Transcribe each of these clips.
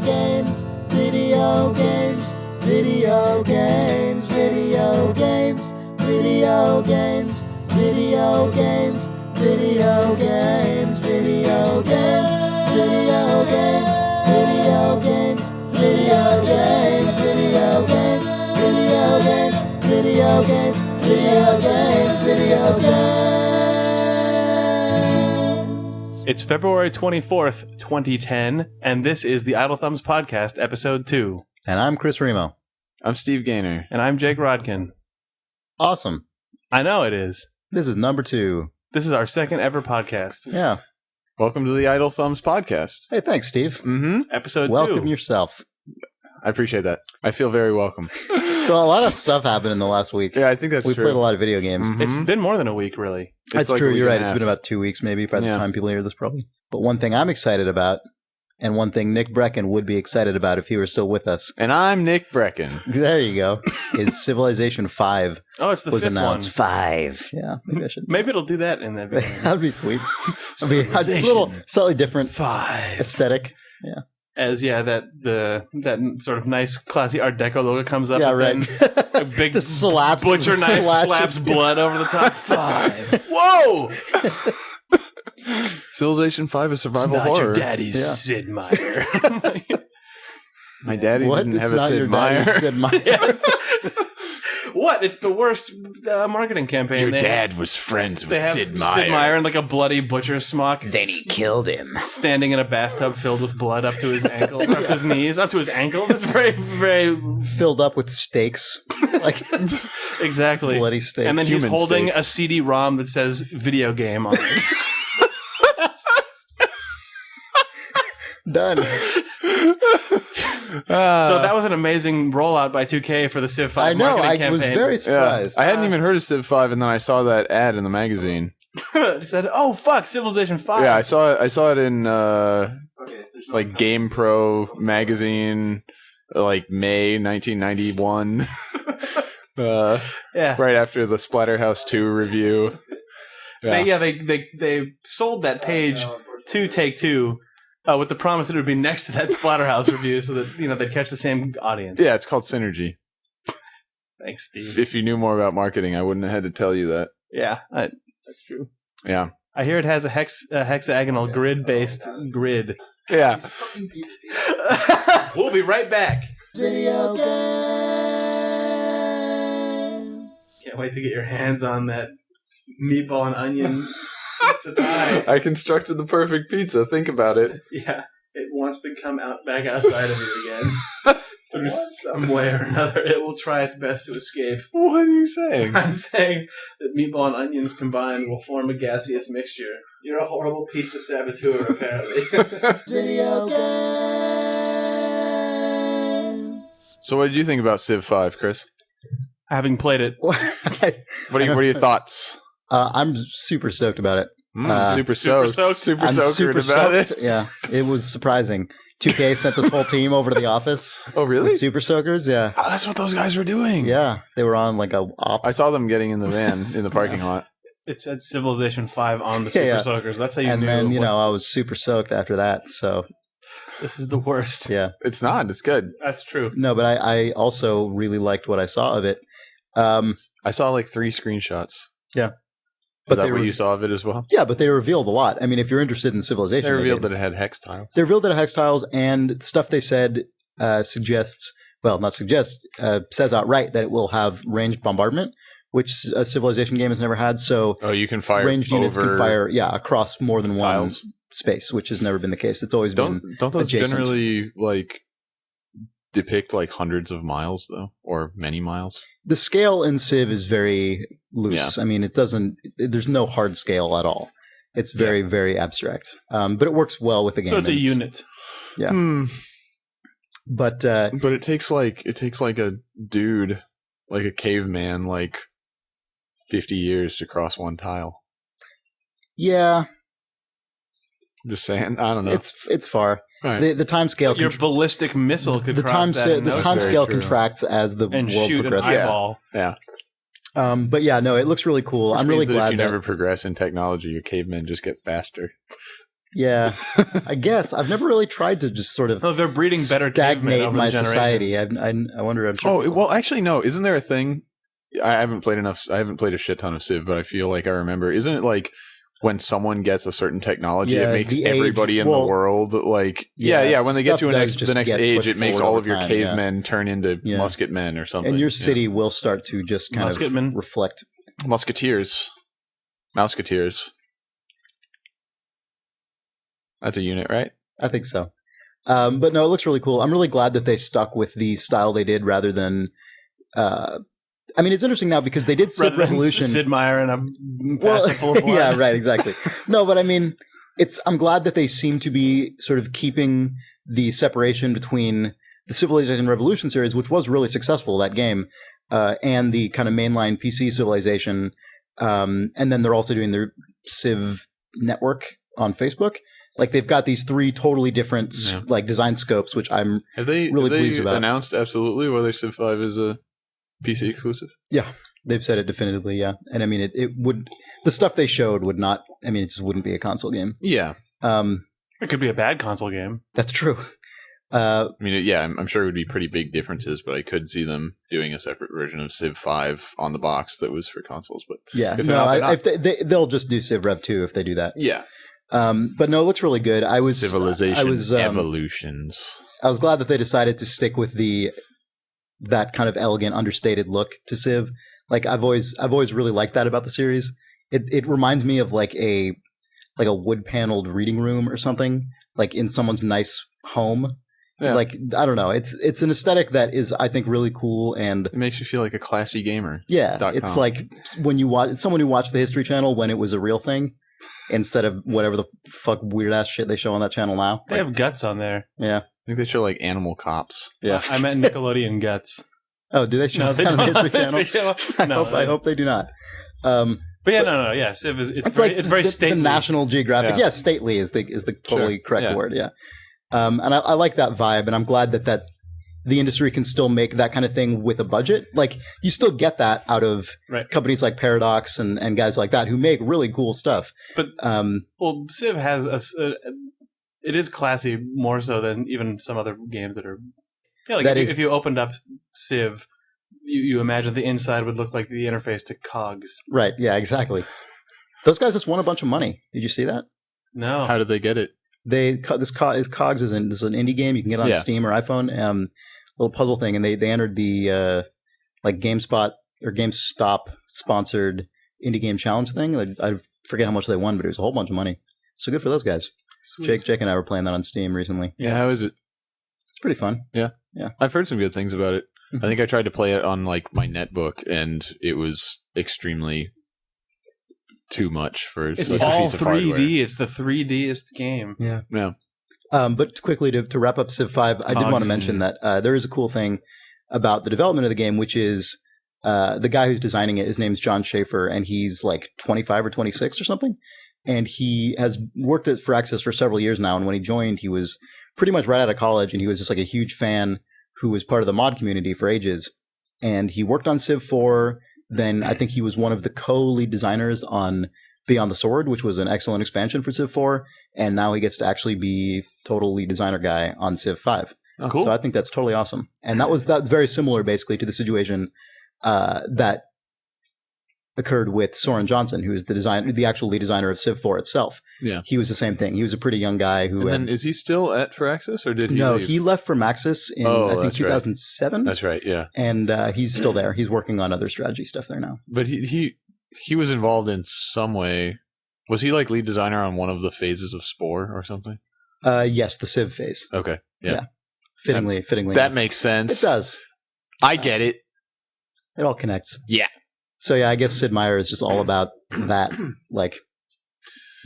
games, video games, video games, video games, video games, video games, video games, video games, video games, video games, video games, video games, video games, video games, video games, video games. It's February 24th, 2010, and this is the Idle Thumbs Podcast, Episode 2. And I'm Chris Remo. I'm Steve Gaynor. And I'm Jake Rodkin. Awesome. I know it is. This is number 2. This is our second ever podcast. Yeah. Welcome to the Idle Thumbs Podcast. Hey, thanks, Steve. Mm-hmm. Episode 2. Welcome yourself. I appreciate that. I feel very welcome. So a lot of stuff happened in the last week. Yeah, I think that's we true. played a lot of video games. Mhm. It's been more than a week, really. That's like true. You're right. It's half. been about 2 weeks, maybe, by the Yeah. time people hear this, probably. But one thing I'm excited about, and one thing Nick Brecken would be excited about if he were still with us, And I'm Nick Brecken. there you go, is Civilization 5 Oh, it's the was fifth announced. one. 5. Yeah, maybe I should. Maybe it'll do that in that video. That would be sweet. I mean, a little slightly different 5. aesthetic. As, that sort of nice, classy Art Deco logo comes up. Yeah, and right. then a big Just slaps butcher knife slashes. slaps blood over the top. 5. Whoa! Civilization 5 is survival It's not horror. your daddy's Yeah. Sid Meier. My daddy What? didn't It's have a not Sid your Meier. daddy's Sid Meier. Yes. What? It's the worst marketing campaign. was friends They have Sid Meier in like a bloody butcher smock. Killed him. Standing in a bathtub filled with blood up to his ankles, up to his knees, up to his ankles. It's very, very Filled up with steaks. Like exactly. bloody steaks. And then he's Human holding steaks. a CD-ROM that says "video game" on it. Done. So that was an amazing rollout by 2K for the Civ 5 I know. marketing I campaign. was very Yeah. surprised. I hadn't even heard of Civ 5, and then I saw that ad in the magazine. It said, "Oh fuck, Civilization 5." Yeah, I saw it in like Game Pro magazine, like May 1991. Yeah. Right after the Splatterhouse 2 review. They sold that page to Take-Two with the promise that it would be next to that Splatterhouse review, so that they'd catch the same audience. Yeah, it's called Synergy. Thanks, Steve. If you knew more about marketing, I wouldn't have had to tell you that. Yeah, that's true. Yeah. I hear it has a hexagonal grid-based grid. Yeah. We'll be right back. Video games. Can't wait to get your hands on that meatball and onion pizza pie. I constructed the perfect pizza. Think about it. Yeah, it wants to come back outside of you again. Through some way or another, it will try its best to escape. What are you saying? I'm saying that meatball and onions combined will form a gaseous mixture. You're a horrible pizza saboteur, apparently. Video games. So what did you think about Civ 5, Chris? Having played it, What are your thoughts? I'm super stoked about it. Super soaked. Super I'm soaked super about stoked. it. Yeah, it was surprising. 2K sent this whole team over to the office. Oh, really? With super soakers, yeah. Oh, that's what those guys were doing. Yeah, they were on like a op. I saw them getting in the van in the parking lot. it said Civilization 5 on the Super Yeah. Soakers. That's how you And knew. then, I was super soaked after that. So, This is the worst. yeah. It's not. It's good. That's true. No, but I also really liked what I saw of it. I saw like 3 screenshots. Yeah. Is But that they what were- you saw of it as well? Yeah, but they revealed a lot. I mean, if you're interested in Civilization, They revealed did. that it had hex tiles. They revealed that it hex tiles, and stuff they said suggests, well, not suggests, says outright that it will have ranged bombardment, which a Civilization game has never had. So Oh, you can fire ranged units over can fire, across more than one tiles. space, which has never been the case. It's always Don't those adjacent. generally like depict like hundreds of miles though, or many miles? the scale in Civ is very loose. I mean, there's no hard scale at all. It's very, very abstract. But it works well with the game. So it's a unit. Yeah. But it takes like a dude, like a caveman, like 50 years to cross one tile. yeah, I'm just saying. I don't know. it's far. Right. The time scale. Your ballistic missile could the cross time that in the no time very scale true. contracts as the and world shoot an progresses. eyeball. Yeah. But yeah, no, it looks really cool. Which I'm really means that glad if you never progress in technology, your cavemen just get faster. Yeah, I guess I've never really tried to just sort of No, they're breeding better cavemen stagnate over my the generations. society. I wonder. I'm sure. Oh, well, actually, no. Isn't there a thing? I haven't played enough. I haven't played a shit ton of Civ, but I feel like I remember. Isn't it like when someone gets a certain technology, Yeah, it makes the age- everybody in well, the world like yeah, when they get stuff to does the just next get age, pushed it makes forward all all of the your time, cavemen turn into Yeah. musket men or something. and your Yeah. city will start to just kind Musketmen? of reflect. Musketeers, Mouseketeers. That's a unit, right? I think so. But no, it looks really cool. I'm really glad that they stuck with the style they did rather than. I mean, it's interesting now because they did Civ Rather than Revolution. Sid Meier and a Well, bath full of blood. yeah, right, exactly. No, but I mean, I'm glad that they seem to be sort of keeping the separation between the Civilization Revolution series, which was really successful, that game, and the kind of mainline PC Civilization. And then they're also doing their Civ network on Facebook. Like they've got these 3 totally different Yeah. like design scopes, which I'm Have they Really pleased about. announced absolutely whether Civ 5 is a PC exclusive? they've said it definitively, yeah. And I mean, it would the stuff they showed would not. I mean, it just wouldn't be a console game. Yeah, It could be a bad console game. That's true. I mean, yeah, I'm sure it would be pretty big differences, but I could see them doing a separate version of Civ 5 on the box that was for consoles. But Yeah, If no, they're not, if they'll just do Civ Rev 2 if they do that. yeah, But no, it looks really good. Civilization I was, Evolutions. I was glad that they decided to stick with that kind of elegant, understated look to Civ. Like I've always really liked that about the series. It reminds me of like a wood paneled reading room or something, like in someone's nice home. Yeah. Like I don't know, it's an aesthetic that is I think really cool, and It makes you feel like a classy gamer. yeah, .com. it's like when you watch someone who watched the History Channel when it was a real thing, instead of whatever the fuck weird ass shit they show on that channel now. They have guts on there. Yeah, I think they show like Animal Cops. yeah. I meant Nickelodeon guts. Oh, do they show No, they that on don't the on History the Channel? History Channel. I hope they do not. But yeah, no. Yeah, Civ is it's like very the stately. National Geographic. Yeah. Yeah, stately is the totally Sure. correct Yeah. word. Yeah, and I like that vibe, and I'm glad that the industry can still make that kind of thing with a budget. Like you still get that out of Right. companies like Paradox and guys like that who make really cool stuff. But well, Civ has it is classy more so than even some other games that are. Yeah, like That if, is- if you opened up Civ, you imagine the inside would look like the interface to Cogs. Right? Yeah, exactly. Those guys just won a bunch of money. Did you see that? No, How did they get it? Cogs is this is an indie game you can get on Yeah. Steam or iPhone. Little puzzle thing, and they entered the like GameSpot or GameStop sponsored indie game challenge thing. I forget how much they won, but it was a whole bunch of money. So good for those guys. Sweet. Jake and I were playing that on Steam recently. Yeah, how is it? It's pretty fun. I've heard some good things about it. I think I tried to play it on like my netbook, and it was extremely too much for It's such a all piece of hardware. 3D. It's the 3Dest game. Yeah. Yeah. But quickly to wrap up Civ 5, I did want Cogs. to mention that there is a cool thing about the development of the game, which is the guy who's designing it. His name's Jon Shafer, and he's like 25 or 26 or something. And he has worked at Firaxis for several years now. And when he joined, he was pretty much right out of college, and he was just like a huge fan who was part of the mod community for ages. And he worked on Civ 4. Then I think he was one of the co-lead designers on Beyond the Sword, which was an excellent expansion for Civ 4. And now he gets to actually be total lead designer guy on Civ 5. Oh, Cool. So I think that's totally awesome. And that's very similar basically to the situation that occurred with Soren Johnson, who is the actual lead designer of Civ 4 itself. Yeah. He was the same thing. He was a pretty young guy who And then is he still at Firaxis, or did he no, leave? he left for Maxis in Oh, I think that's right. 2007. That's right, yeah. And he's still there. He's working on other strategy stuff there now. But he was involved in some way. Was he like lead designer on one of the phases of Spore or something? Yes, the Civ phase. Okay. Yeah. Fittingly. That enough. makes sense. It does. I get it. It all connects. Yeah. So yeah, I guess Sid Meier is just all about that, like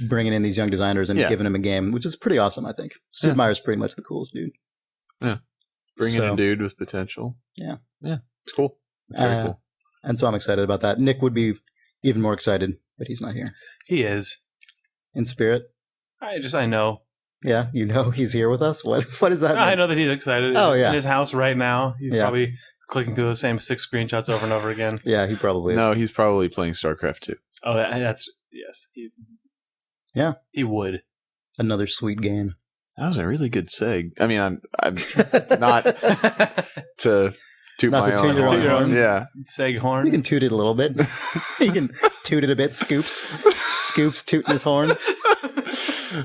bringing in these young designers and Yeah. giving them a game, which is pretty awesome. I think Sid Yeah. Meier is pretty much the coolest dude. Bring in So- a dude with potential. Yeah. Yeah. It's cool. It's very Uh, cool. And so I'm excited about that. Nick would be even more excited, but he's not here He is. in spirit. I know. Yeah, you know he's here with us. What does that mean? I know that he's excited. Oh, He's yeah. in his house right now. He's Yeah. probably clicking through the same 6 screenshots over and over again. Yeah, he probably is. No, he's probably playing StarCraft II. Oh, that's yes. Yeah. he would. Another sweet game. That was a really good seg. I mean, I'm not to toot Not my to toot own your horn. own horn. Yeah. Seg horn. You can toot it a little bit. You can toot it a bit. Scoops tooting his horn.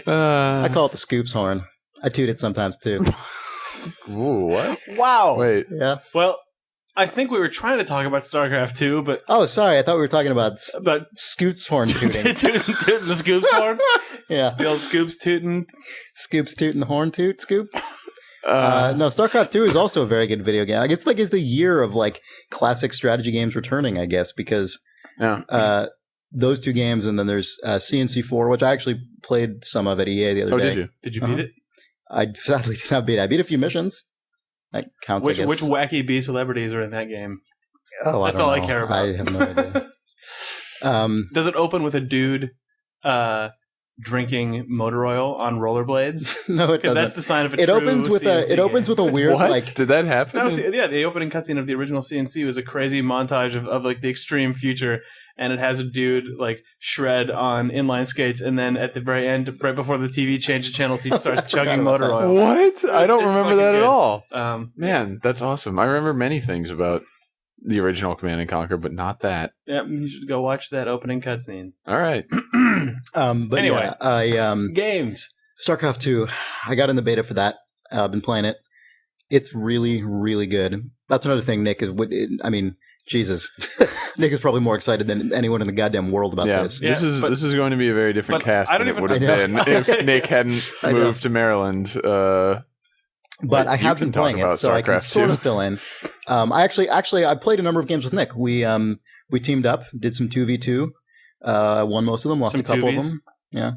I call it the Scoops horn. I toot it sometimes too. Ooh, what? Wow. Wait. Yeah. Well, I think we were trying to talk about StarCraft II, but Oh, sorry. I thought we were talking about Scoops horn tooting. tooting the Scoops horn. Yeah. The old Scoops tooting. Scoops tooting the horn toot. Scoop. No, StarCraft II is also a very good video game. It's like it's the year of like classic strategy games returning, I guess, because those two games, and then there's CNC4, which I actually played some of at EA the other day. Did you? Did you beat it? I sadly did not beat it. I beat a few missions. That counts. Which I guess. wacky B celebrities are in that game? Oh, That's all I care about. I have no idea. Does it open with a dude drinking motor oil on rollerblades? No, it Because doesn't. that's the sign of a It true opens with CNC it opens game. with a weird What? like. Did that happen? That was the opening cutscene of the original CNC was a crazy montage of like the extreme future, and it has a dude like shred on inline skates, and then at the very end, right before the TV changes channels, he starts chugging about motor that. oil. What? I don't it's remember fucking that good. at all. Man, That's awesome. I remember many things about the original Command and Conquer, but not that. yeah, you should go watch that opening cutscene. All right. But Anyway. yeah, I Games. StarCraft II. I got in the beta for that. I've been playing it. It's really, really good. That's another thing. Nick is. I mean, Jesus, Nick is probably more excited than anyone in the goddamn world about Yeah, this. Yeah, this is going to be a very different but cast I than don't it would even- have I been know. if Nick hadn't I know. moved to Maryland. But I have been playing it, so I can StarCraft sort II. of fill in. I played a number of games with Nick. We teamed up, did some 2v2, won most of them, lost Some a couple 2Vs? of them. Yeah.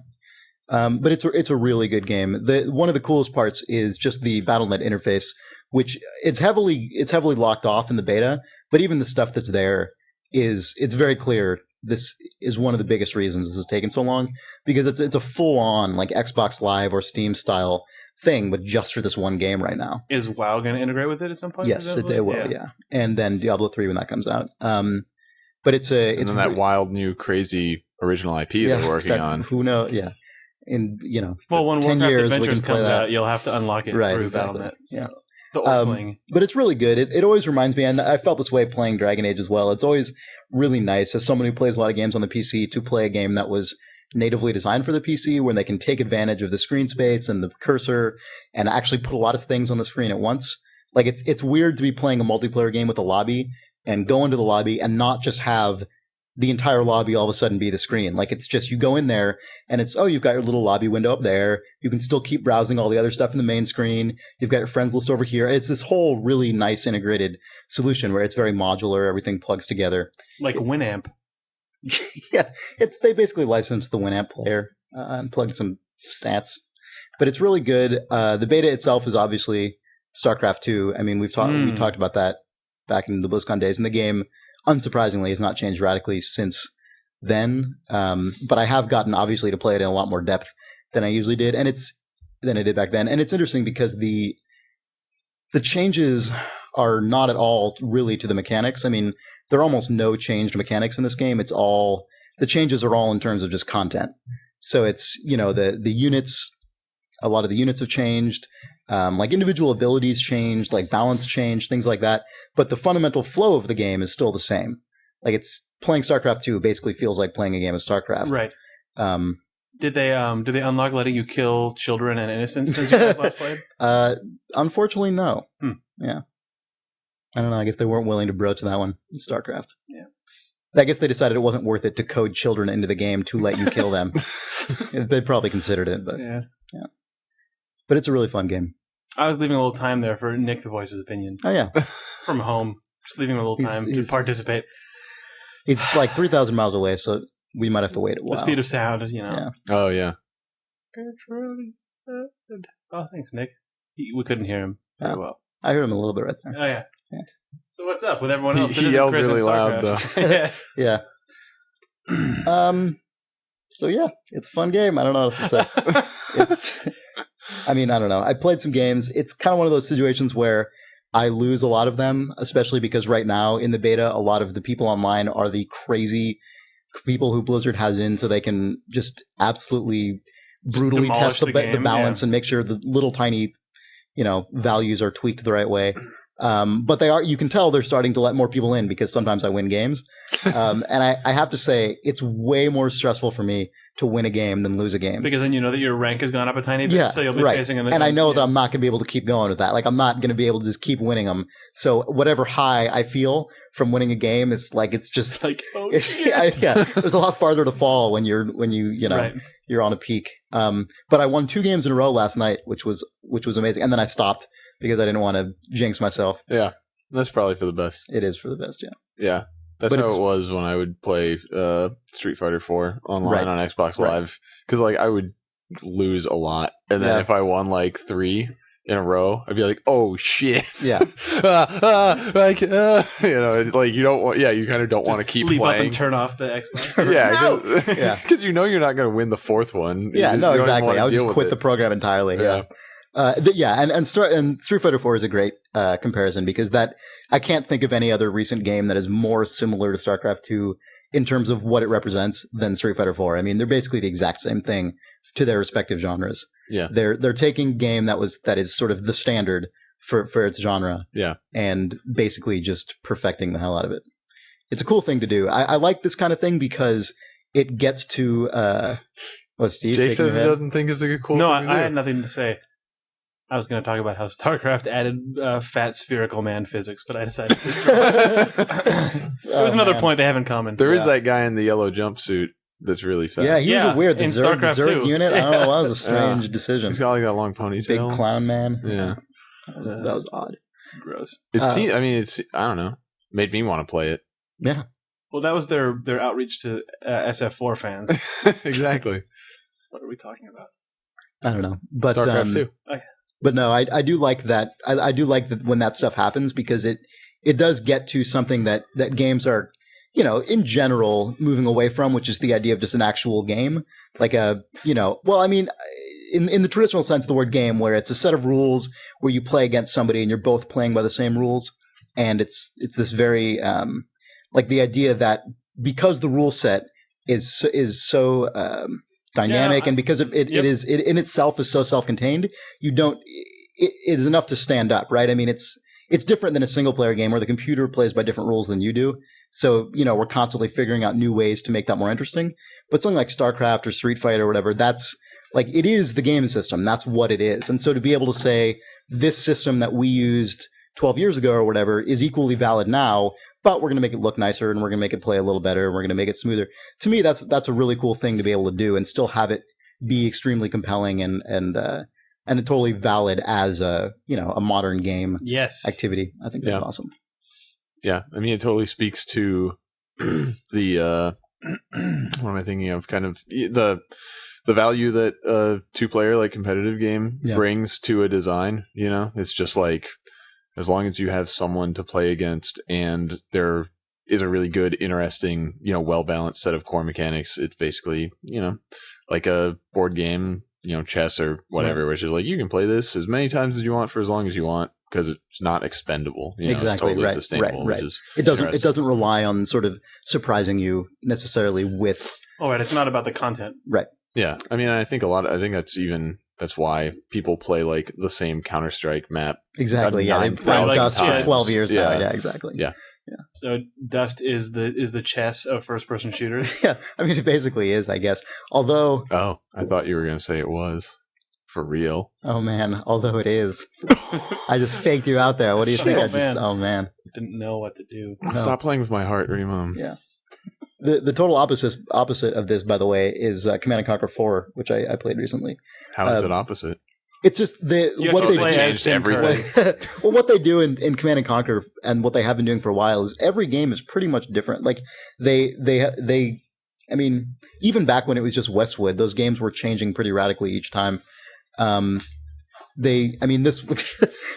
But it's a really good game. One of the coolest parts is just the BattleNet interface, which it's heavily locked off in the beta, but even the stuff that's there it's very clear. This is one of the biggest reasons this has taken so long, because it's a full on like Xbox Live or Steam style thing, but just for this one game right now. Is WoW going to integrate with it at some point? Yes, Is that it what- will. Yeah, and then Diablo 3 when that comes out. But it's And then that wild new crazy original IP they're working on. Who knows? Yeah, and Well, when 10 Warcraft years we Adventures can play comes that. out, you'll have to unlock it Right, through exactly. BattleNet. So. Yeah. The old thing. But it's really good. It always reminds me, and I felt this way playing Dragon Age as well. It's always really nice as someone who plays a lot of games on the PC to play a game that was natively designed for the PC, where they can take advantage of the screen space and the cursor and actually put a lot of things on the screen at once. Like it's weird to be playing a multiplayer game with a lobby and go into the lobby and not just have the entire lobby all of a sudden be the screen. Like it's just, you go in there and it's, oh, you've got your little lobby window up there. You can still keep browsing all the other stuff in the main screen. You've got your friends list over here. It's this whole really nice integrated solution where it's very modular. Everything plugs together. Like Winamp. Yeah, they basically licensed the Winamp player and plugged some stats. But it's really good. The beta itself is obviously StarCraft II. I mean, we talked about that back in the BlizzCon days, and the game, unsurprisingly, has not changed radically since then. But I have gotten, obviously, to play it in a lot more depth than I usually did, than I did back then. And it's interesting because the changes are not at all really to the mechanics. I mean, there are almost no changed mechanics in this game. The changes are all in terms of just content. So it's, the units, a lot of the units have changed. Like individual abilities changed, like balance changed, things like that. But the fundamental flow of the game is still the same. Like it's playing StarCraft II basically feels like playing a game of StarCraft. Right. Did they unlock letting you kill children and innocents since you guys last played? Unfortunately, no. Yeah. I don't know. I guess they weren't willing to broach that one in StarCraft. Yeah. I guess they decided it wasn't worth it to code children into the game to let you kill them. They probably considered it, but Yeah. But it's a really fun game. I was leaving a little time there for Nick to voice his opinion Oh yeah, from home. Just leaving a little time to He's- participate. it's like 3,000 miles away, so we might have to wait a while. The speed of sound, Yeah. Oh, yeah. It's really good. Oh, thanks, Nick. We couldn't hear him very Oh. well. I heard him a little bit right there. Oh, yeah. Yeah. So what's up with everyone He- else? that he isn't yelled Chris and really loud, StarCraft? Yeah. Yeah. So yeah, it's a fun game. I don't know what to say. I don't know. I played some games. It's kind of one of those situations where I lose a lot of them, especially because right now in the beta, a lot of the people online are the crazy people who Blizzard has in, so they can just absolutely brutally demolish test the the game, balance and make sure the little tiny, values are tweaked the right way. But you can tell they're starting to let more people in because sometimes I win games. And I have to say, it's way more stressful for me to win a game than lose a game. Because then you know that your rank has gone up a tiny bit, Yeah, so you'll be right. facing And I know that I'm not going to be able to keep going with that. Like, I'm not going to be able to just keep winning them. So whatever high I feel from winning a game, it's just like, oh, yeah, there's a lot farther to fall when Right. you're on a peak. But I won 2 games in a row last night, which was amazing. And then I stopped because I didn't want to jinx myself. Yeah, that's probably for the best. It is for the best, yeah. Yeah, that's how it was when I would play Street Fighter 4 online on Xbox Live. Because I would lose a lot, and then if I won 3 in a row, I'd be like, "Oh shit!" Yeah, you don't want. Yeah, you kind of don't want to keep leap playing. up and turn off the Xbox. Yeah, because you're not going to win the 4th one. Yeah, You no, don't even exactly. wanna I would deal just with quit it. the program entirely. Yeah. And Street Fighter 4 is a great comparison because I can't think of any other recent game that is more similar to StarCraft II in terms of what it represents than Street Fighter 4. I mean, they're basically the exact same thing to their respective genres. Yeah, they're taking game that is sort of the standard for its genre. Yeah, and basically just perfecting the hell out of it. It's a cool thing to do. I like this kind of thing because it gets to what Steve? Jake shaking says he your head? doesn't think it's a cool. No, thing to I do. had nothing to say. I was going to talk about how StarCraft added fat spherical man physics, but I decided to there was another point they have in common. There is that guy in the yellow jumpsuit that's really fat. Yeah, he was a weird. The in Zerg, StarCraft the Zerg II. unit. I don't know. That was a strange Yeah. decision. He's got that long ponytail. Big clown man. Yeah, That was odd. It's gross. it's I don't know. Made me want to play it. Yeah. Well, that was their outreach to SF4 fans. Exactly. What are we talking about? I don't know, but StarCraft 2. But no, I do like that. I do like that when that stuff happens because it does get to something that games are, in general moving away from, which is the idea of just an actual game, like in the traditional sense of the word game, where it's a set of rules where you play against somebody and you're both playing by the same rules, and it's this very the idea that because the rule set is so dynamic, and because it is in itself is so self-contained, it is enough to stand up, right? I mean, it's different than a single player game where the computer plays by different rules than you do. So, we're constantly figuring out new ways to make that more interesting. But something like StarCraft or Street Fighter or whatever, that's it is the game system. That's what it is. And so to be able to say this system that we used 12 years ago or whatever is equally valid now, but we're going to make it look nicer and we're going to make it play a little better and we're going to make it smoother. To me, that's a really cool thing to be able to do and still have it be extremely compelling and totally valid as a modern game activity. I think that's awesome. Yeah, I mean, it totally speaks to the what am I thinking of? Kind of the value that a 2-player competitive game brings to a design. It's just as long as you have someone to play against and there is a really good, interesting, well-balanced set of core mechanics, it's basically, like a board game, chess or whatever, which is you can play this as many times as you want for as long as you want because it's not expendable. Exactly. It's totally Right. sustainable. Right. Which is it doesn't rely on sort of surprising you necessarily with. Oh, right. It's not about the content. Right. Yeah. I mean, I think that's why people play the same Counter-Strike map. Exactly. Yeah. They've played us for 12 years now. Yeah, exactly. Yeah. Yeah. So Dust is the chess of first-person shooters. Yeah. I mean, it basically is, I guess. Although. Oh, I thought you were going to say it was for real. Oh man. Although it is. I just faked you out there. What do you think? Oh man. Didn't know what to do. No. Stop playing with my heart, Remom. Yeah. The total opposite of this, by the way, is Command and Conquer 4, which I played recently. How is it opposite? It's just what they changed everything. Well, what they do in Command and Conquer and what they have been doing for a while is every game is pretty much different. I mean, even back when it was just Westwood, those games were changing pretty radically each time. This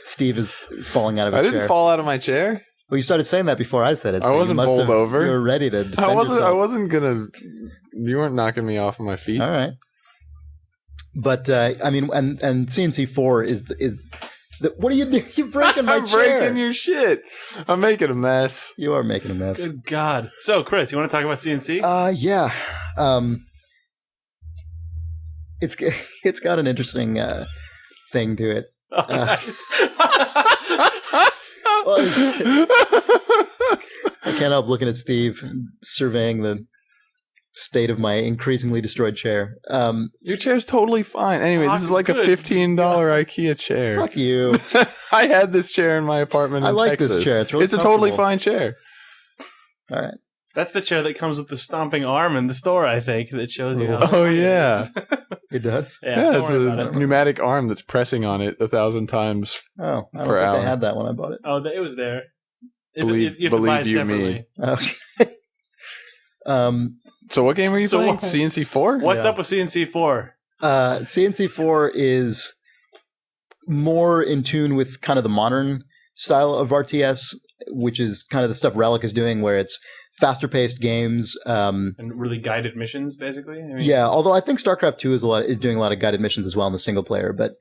Steve is falling out of his chair. I didn't fall out of my chair. Well, you started saying that before I said it. So I wasn't bowled over. You were ready to defend yourself. I wasn't gonna. You weren't knocking me off of my feet. All right. But and CNC 4 is what are you doing? You're breaking my I'm chair. breaking your shit. I'm making a mess. You are making a mess. Good God. So, Chris, you want to talk about CNC? Yeah. it's got an interesting thing to it. Oh, nice. Well, I can't help looking at Steve and surveying the state of my increasingly destroyed chair. Your chair's totally fine. Anyway, this is like Good. a $15 IKEA chair. Fuck you. I had this chair in my apartment in I like Texas. this chair. It's really a totally comfortable. fine chair. All right. That's the chair that comes with the stomping arm in the store, I think, that shows you how. Oh, yeah. It does? Yeah, Yeah, don't it's worry about a it. pneumatic arm that's pressing on it 1,000 times. Oh, I don't Per think hour. I had that when I bought it. Oh, it was there. Believe- you have to buy it believe you me. separately. Okay. So what game were you So playing? what- CNC4? What's Yeah. up with CNC4? CNC4 is more in tune with kind of the modern style of RTS, which is kind of the stuff Relic is doing, where it's faster paced games. And really guided missions, basically? I mean, Yeah, although I think StarCraft II is doing a lot of guided missions as well in the single player, but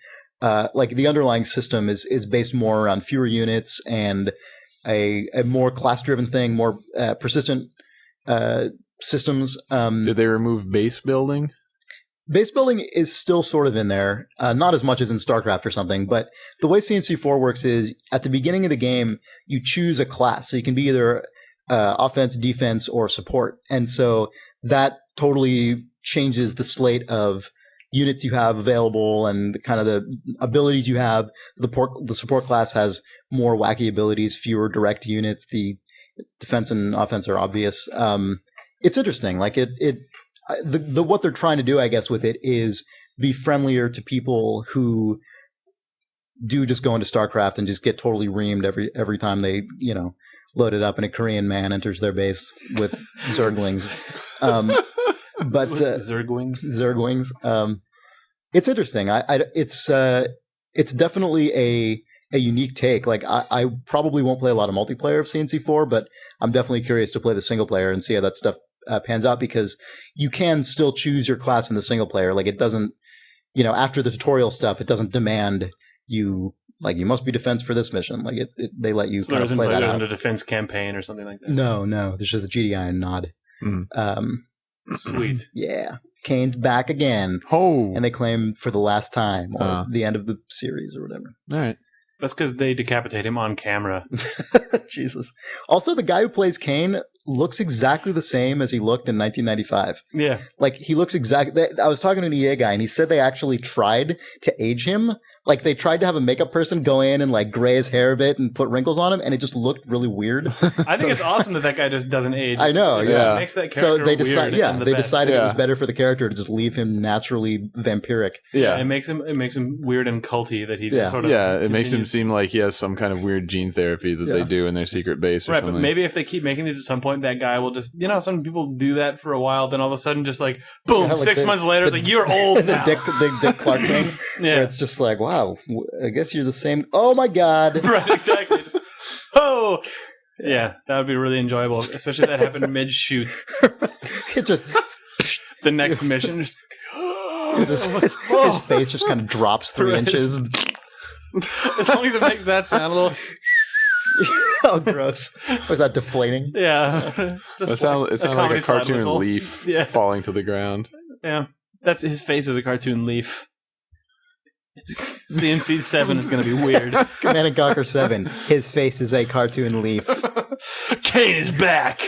like the underlying system is based more around fewer units and a more class driven thing, more persistent systems. Did they remove base building? Base building is still sort of in there, not as much as in StarCraft or something, but the way CNC4 works is at the beginning of the game, you choose a class. So you can be either offense, defense, or support. And so that totally changes the slate of units you have available and kind of the abilities you have. The support class has more wacky abilities, fewer direct units. The defense and offense are obvious. It's interesting. Like the what they're trying to do, I guess, with it is be friendlier to people who do just go into StarCraft and just get totally reamed every time they, load it up and a Korean man enters their base with Zerglings. But Zergwings. Zerglings. It's interesting. It's definitely a unique take. Like I probably won't play a lot of multiplayer of CNC4, but I'm definitely curious to play the single player and see how that stuff pans out, because you can still choose your class in the single player. Like it doesn't, after the tutorial stuff, it doesn't demand you must be defense for this mission. Like they let you kind of play that there out. isn't a defense campaign or something like that. No, there's just a GDI and nod. Sweet. Yeah, Kane's back again, Oh. and they claim for the last time or the end of the series or whatever. All right. That's because they decapitate him on camera. Jesus. Also, the guy who plays Kane looks exactly the same as he looked in 1995. Yeah. Like, he looks exactly... I was talking to an EA guy, and he said they actually tried to age him. Like, they tried to have a makeup person go in and, gray his hair a bit and put wrinkles on him, and it just looked really weird. I think it's awesome that guy just doesn't age. I know, It makes that character So they weird. decided, and the they best. decided it was Yeah. better for the character to just leave him naturally vampiric. Yeah. It makes him weird and culty that he just Yeah. sort of It makes him continues- seem like he has some kind of weird gene therapy that they do in their secret base or Right, something. but maybe if they keep making these at some point, that guy will just, some people do that for a while, then all of a sudden just boom, Yeah, like 6 the- months later, it's you're old the now. Dick Clark thing, Yeah. where it's just wow, I guess you're the same. Oh my God. Right, exactly. Just, yeah, that would be really enjoyable, especially if that happened mid-shoot. It just, The next mission, just, his face just kind of drops 3 Right. inches. as long as it makes that sound a little, Oh, gross. Was that deflating? yeah. it sounds like comedy a slide cartoon whistle. leaf Yeah. falling to the ground. Yeah, that's his face is a cartoon leaf. CNC 7 is going to be weird. Command and Conquer 7. His face is a cartoon leaf. Kane is back.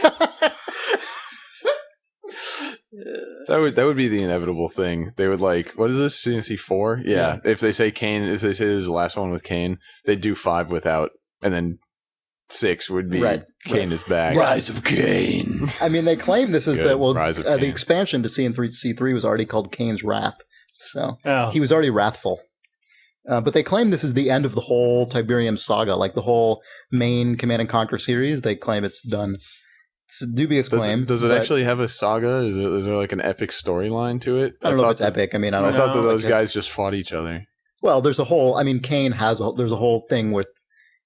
That would be the inevitable thing. They would what is this, CNC 4? Yeah. If they say Kane, if they say this is the last one with Kane, they'd do 5 without, and then 6 would be Kane is back. Rise of Kane. I mean, they claim this is Good. Rise of the Kane. expansion to C3 was already called Kane's Wrath. So Oh. he was already wrathful. But they claim this is the end of the whole Tiberium saga, like the whole main Command and Conquer series. They claim it's done. It's a dubious claim. Does it but actually have a saga? Is there an epic storyline to it? I don't know if it's epic. I mean, I I don't know. thought that those Like, guys just fought each other. Well, there's a whole. I mean, Kane there's a whole thing with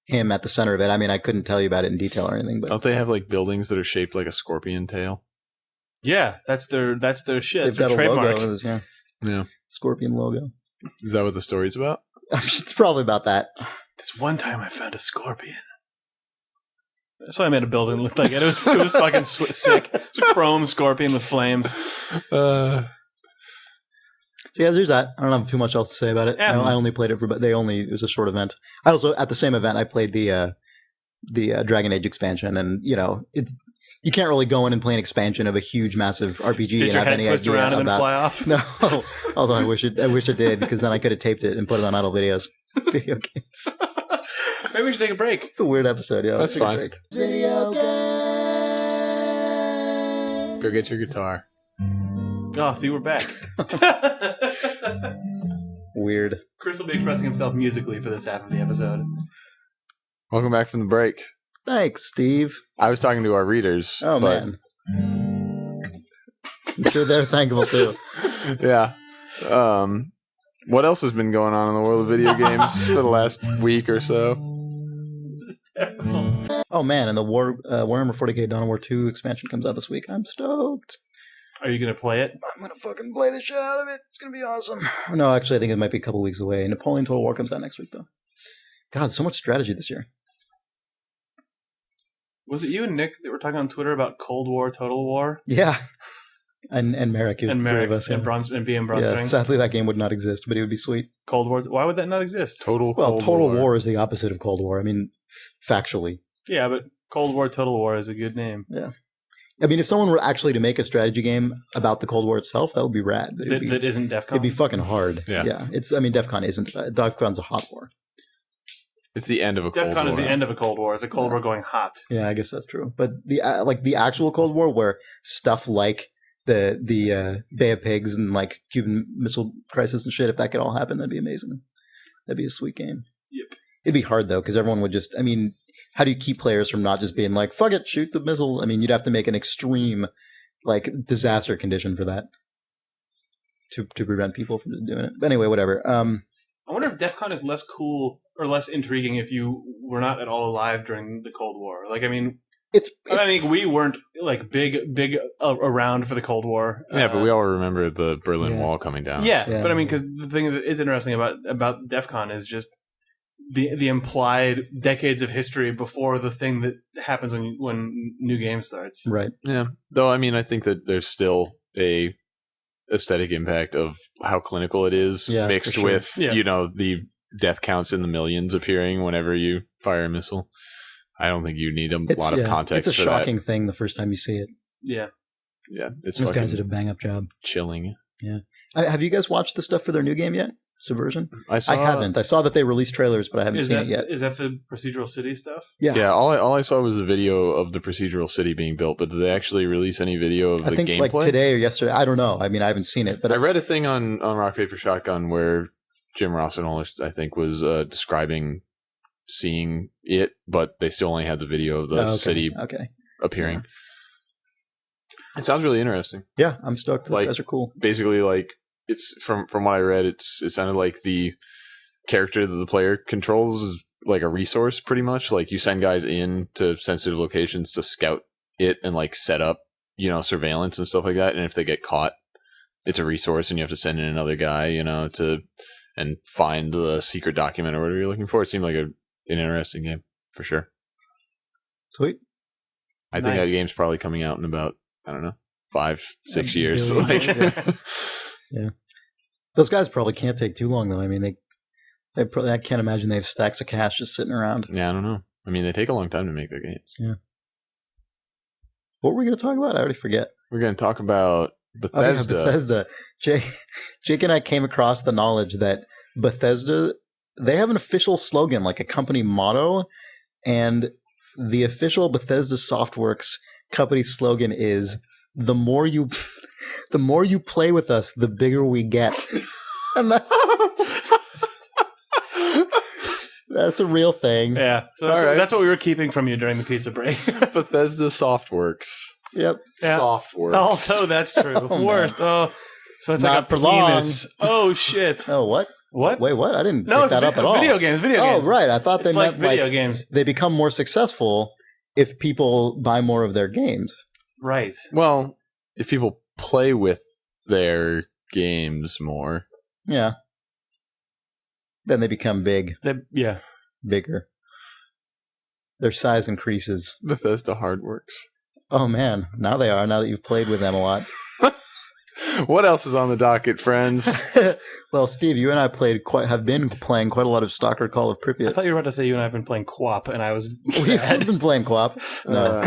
him at the center of it. I mean, I couldn't tell you about it in detail or anything, but Don't they have buildings that are shaped like a scorpion tail? Yeah, that's their shit. they've It's their got a trademark. logo. With this, Yeah. Scorpion logo. Is that what the story's about? It's probably about that. This one time I found a scorpion. So I made a building look like it. It was fucking sick. It's a chrome scorpion with flames. So yeah, there's that. I don't have too much else to say about it. Yeah. I only played it it was a short event. I also, at the same event, I played the Dragon Age expansion, and you can't really go in and play an expansion of a huge, massive RPG Did and your have head any twist idea around and about. then fly off? No, although I wish it did, because then I could have taped it and put it on idle videos. Video games. Maybe we should take a break. It's a weird episode. Yeah, That's let's take a fine. break. Video game. Go get your guitar. Oh, see, we're back. Weird. Chris will be expressing himself musically for this half of the episode. Welcome back from the break. Thanks, Steve. I was talking to our readers. Oh but- man, I'm sure they're thankful too. Yeah. What else has been going on in the world of video games for the last week or so? This is terrible. Oh man, and the Warhammer 40k Dawn of War 2 expansion comes out this week. I'm stoked. Are you going to play it? I'm gonna fucking play the shit out of it. It's gonna be awesome. No, actually, I think it might be a couple weeks away. Napoleon Total War comes out next week, though. God, so much strategy this year. Was it you and Nick that were talking on Twitter about Cold War, Total War? Yeah, and Merrick, And Merrick and BM Bronstring? Yeah, sadly that game would not exist, but it would be sweet. Cold War. Why would that not exist? Total War is the opposite of Cold War. I mean, factually. Yeah, but Cold War, Total War is a good name. Yeah. I mean, if someone were actually to make a strategy game about the Cold War itself, that would be rad. But That isn't DEFCON? It'd be fucking hard. Yeah. DEFCON isn't. DEFCON's a hot war. It's the end of a Cold War. DEFCON is the end of a Cold War. It's a Cold War going hot. Yeah, I guess that's true. But the actual Cold War, where stuff like the Bay of Pigs and like Cuban Missile Crisis and shit, if that could all happen, that'd be amazing. That'd be a sweet game. Yep. It'd be hard though, because everyone would just. I mean, how do you keep players from not just being like, "Fuck it, shoot the missile"? I mean, you'd have to make an extreme, like, disaster condition for that to prevent people from just doing it. But anyway, whatever. I wonder if DEFCON is less cool or less intriguing if you were not at all alive during the Cold War. Like, I mean, I think we weren't like big around for the Cold War. Yeah, but we all remember the Berlin Wall coming down. Yeah, Yeah. but I mean, because the thing that is interesting about DEFCON is just the implied decades of history before the thing that happens when new game starts. Right. Yeah. Though, I mean, I think that there's still a aesthetic impact of how clinical it is mixed for sure. with, the death counts in the millions appearing whenever you fire a missile. I don't think you need a lot of context It's a for shocking thing the first time you see it. Yeah. Yeah. It's Those fucking guys did a bang up job. chilling. Yeah. Have you guys watched the stuff for their new game yet? Subversion? I haven't. I saw that they released trailers, but I haven't seen it yet. Is that the procedural city stuff? Yeah. All I saw was a video of the procedural city being built, but did they actually release any video of I the think gameplay? like today or yesterday. I don't know. I mean, I haven't seen it, but I read a thing on Rock Paper Shotgun where Jim Rossinoll, I think, was describing seeing it, but they still only had the video of the city appearing. It sounds really interesting. Yeah, I'm stoked. Those guys are cool. Basically, like, it's from what I read, it sounded like the character that the player controls is like a resource, pretty much. Like, you send guys in to sensitive locations to scout it and like set up, surveillance and stuff like that. And if they get caught, it's a resource, and you have to send in another guy, and find the secret document or whatever you're looking for. It seemed like an interesting game for sure. Sweet. I think that game's probably coming out in about, I don't know, 5-6 years. Yeah. Those guys probably can't take too long, though. I mean, they probably, I can't imagine they have stacks of cash just sitting around. Yeah, I don't know. I mean, they take a long time to make their games. Yeah. What were we going to talk about? I already forget. We're going to talk about Bethesda. Oh, yeah, Bethesda. Jake and I came across the knowledge that Bethesda, they have an official slogan, like a company motto, and the official Bethesda Softworks company slogan is, the more you play with us, the bigger we get. And that's a real thing. Yeah. So that's what we were keeping from you during the pizza break. Bethesda Softworks. Yep. Yeah. Softworks. Also, that's true. Worst. Oh, so it's Not like a for long. penis. Oh shit. Oh, what? What? Wait, what? I didn't No, pick it's that up at all. Video games. Oh, right. I thought they It's like meant video like games. they become more successful if people buy more of their games. Right. Well, if people play with their games more. Yeah. Then they become bigger. Their size increases. Bethesda Hardworks. Oh man, now they are. Now that you've played with them a lot. What else is on the docket, friends? Well, Steve, you and I have been playing quite a lot of Stalker Call of I Pripyat. thought you were about to say you and I have been playing co-op, and I was We've sad. been playing co-op. No,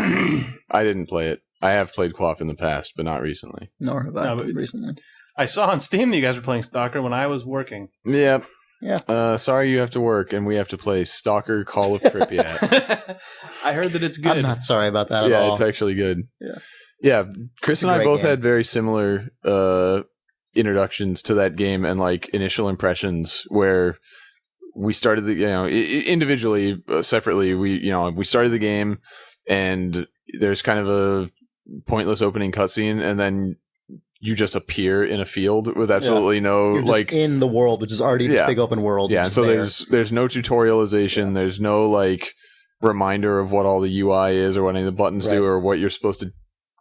I didn't play it. I have played co-op in the past, but not recently. nor have I No, but played it's- recently. I saw on Steam that you guys were playing Stalker when I was working. Yep. Yeah. Sorry you have to work, and we have to play Stalker Call of Pripyat. I heard that it's good. I'm not sorry about that at Yeah, all. it's actually good. Yeah. Yeah, Chris and a I great both game. had very similar introductions to that game and like initial impressions where we started the individually, separately, we started the game and there's kind of a pointless opening cutscene and then you just appear in a field with absolutely no You're just like in the world, which is already this Yeah. big open world. yeah, which and is so there. there's no tutorialization, there's no like reminder of what all the UI is or what any of the buttons do Right. or what you're supposed to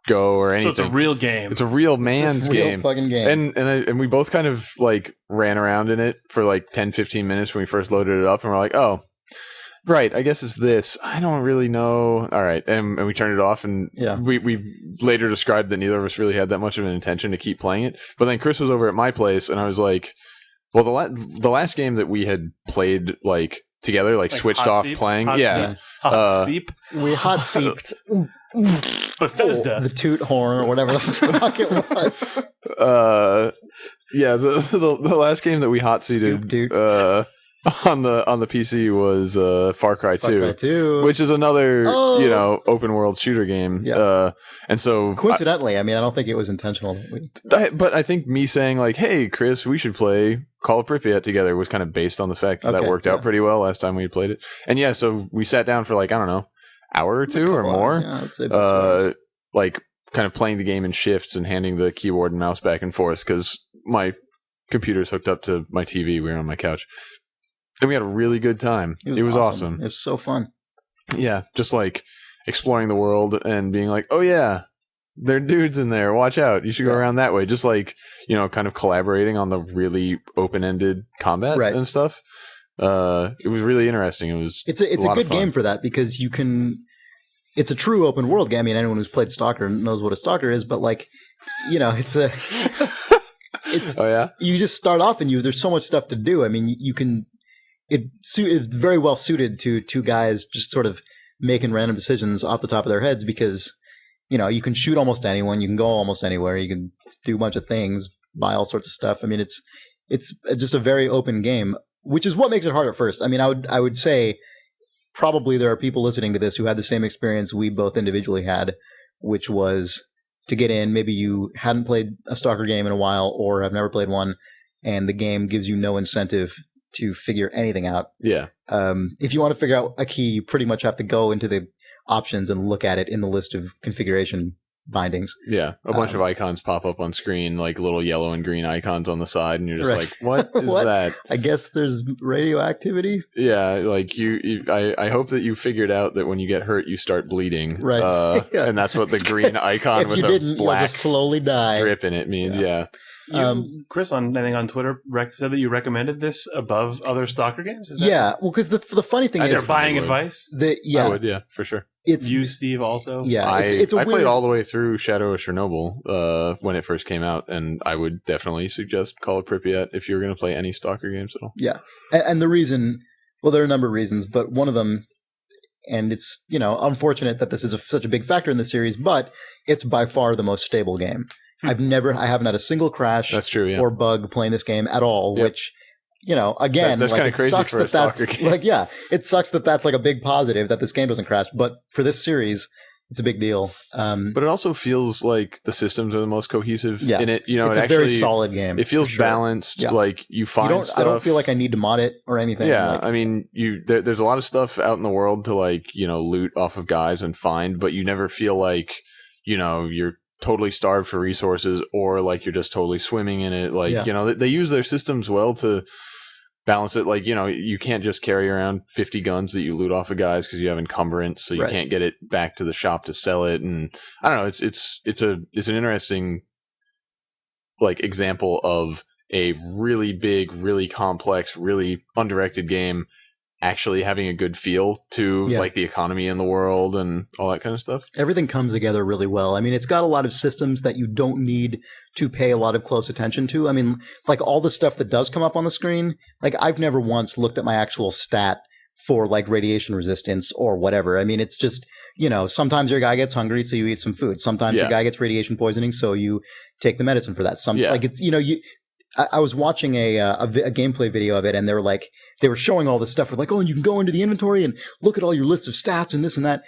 go or So anything. it's a real game. It's a real man's It's a real game. fucking game. And we both kind of like ran around in it for like 10-15 minutes when we first loaded it up and we're like, oh, right, I guess it's this. I don't really know. All right. And we turned it off and Yeah. we later described that neither of us really had that much of an intention to keep playing it. But then Chris was over at my place and I was like, well, the last game that we had played like together, like switched Hot off Seep? playing. Hot Yeah. Seep? Hot Seep? We hot seeped Bethesda. the toot horn or whatever the fuck it was. Yeah, the last game that we hot Scoop seated Doot. on the PC was Far Cry 2. Far Cry 2. Which is another, Oh. open world shooter game. Yeah. And so, Coincidentally, I mean, I don't think it was intentional. but I think me saying like, "Hey, Chris, we should play Call of Pripyat together," was kind of based on the fact that Okay, worked yeah. out pretty well last time we played it. And yeah, so we sat down for like I don't know, hour or two or Couple more, hours, yeah, I'd say about 2 hours. like kind of playing the game in shifts and handing the keyboard and mouse back and forth because my computer's hooked up to my TV. We were on my couch. And we had a really good time. It was awesome. It was so fun. Yeah, just like exploring the world and being like, oh yeah, there are dudes in there. Watch out. You should go Yeah. around that way. Just like, kind of collaborating on the really open-ended combat Right. and stuff. It was really interesting. It was It's a lot of good fun. game for that because you can. It's a true open world game. I mean, anyone who's played Stalker knows what a Stalker is, but like, it's a. It's Oh yeah? you just start off and there's so much stuff to do. I mean, you can. It's very well suited to two guys just sort of making random decisions off the top of their heads because, you can shoot almost anyone, you can go almost anywhere, you can do a bunch of things, buy all sorts of stuff. I mean, it's just a very open game, which is what makes it hard at first. I mean, I would say probably there are people listening to this who had the same experience we both individually had, which was to get in. Maybe you hadn't played a Stalker game in a while or have never played one, and the game gives you no incentive to figure anything out. Yeah. If you want to figure out a key, you pretty much have to go into the options and look at it in the list of configuration bindings. Yeah. A bunch of icons pop up on screen, like little yellow and green icons on the side, and you're just Right. like, what is What? that? I guess there's radioactivity. Yeah, like I hope that you figured out that when you get hurt, you start bleeding. Right. Yeah. And that's what the green icon If with you a didn't, you'll black just slowly die. drip in it means. Yeah. Chris, I think on Twitter, said that you recommended this above other Stalker games? Is that Yeah, well, because the funny thing They're is, buying would. advice? the I would, yeah, for sure. it's You, Steve, also? yeah, it's a I weird, played all the way through Shadow of Chernobyl when it first came out, and I would definitely suggest Call of Pripyat if you were going to play any Stalker games at all. Yeah, and the reason, well, there are a number of reasons, but one of them, and it's unfortunate that this is such a big factor in the series, but it's by far the most stable game. I haven't had a single crash That's true, yeah. or bug playing this game at all, Yep. which, again, That's like, kinda it crazy sucks for a that that's Stalker game. like, yeah, it sucks that that's like a big positive that this game doesn't crash, but for this series, it's a big deal. But it also feels like the systems are the most cohesive Yeah. in it. It's it a very actually, solid game. It feels for sure. balanced. Yeah. Like you find stuff. I don't feel like I need to mod it or anything. Yeah, Like, I mean, there's a lot of stuff out in the world to loot off of guys and find, but you never feel like you're totally starved for resources or like you're just totally swimming in it. Like Yeah. they use their systems well to balance it. Like you can't just carry around 50 guns that you loot off of guys because you have encumbrance, so you Right. can't get it back to the shop to sell it. And I don't know, it's an interesting example of a really big, really complex, really undirected game actually having a good feel to Yeah. like the economy in the world and all that kind of stuff. Everything comes together really well. I mean, it's got a lot of systems that you don't need to pay a lot of close attention to. I mean, like all the stuff that does come up on the screen, like I've never once looked at my actual stat for like radiation resistance or whatever. I mean, it's just, sometimes your guy gets hungry, so you eat some food. Sometimes your guy gets radiation poisoning, so you take the medicine for that. Like it's, I was watching a gameplay video of it, and they were showing all this stuff. We're like, oh, and you can go into the inventory and look at all your list of stats and this and that.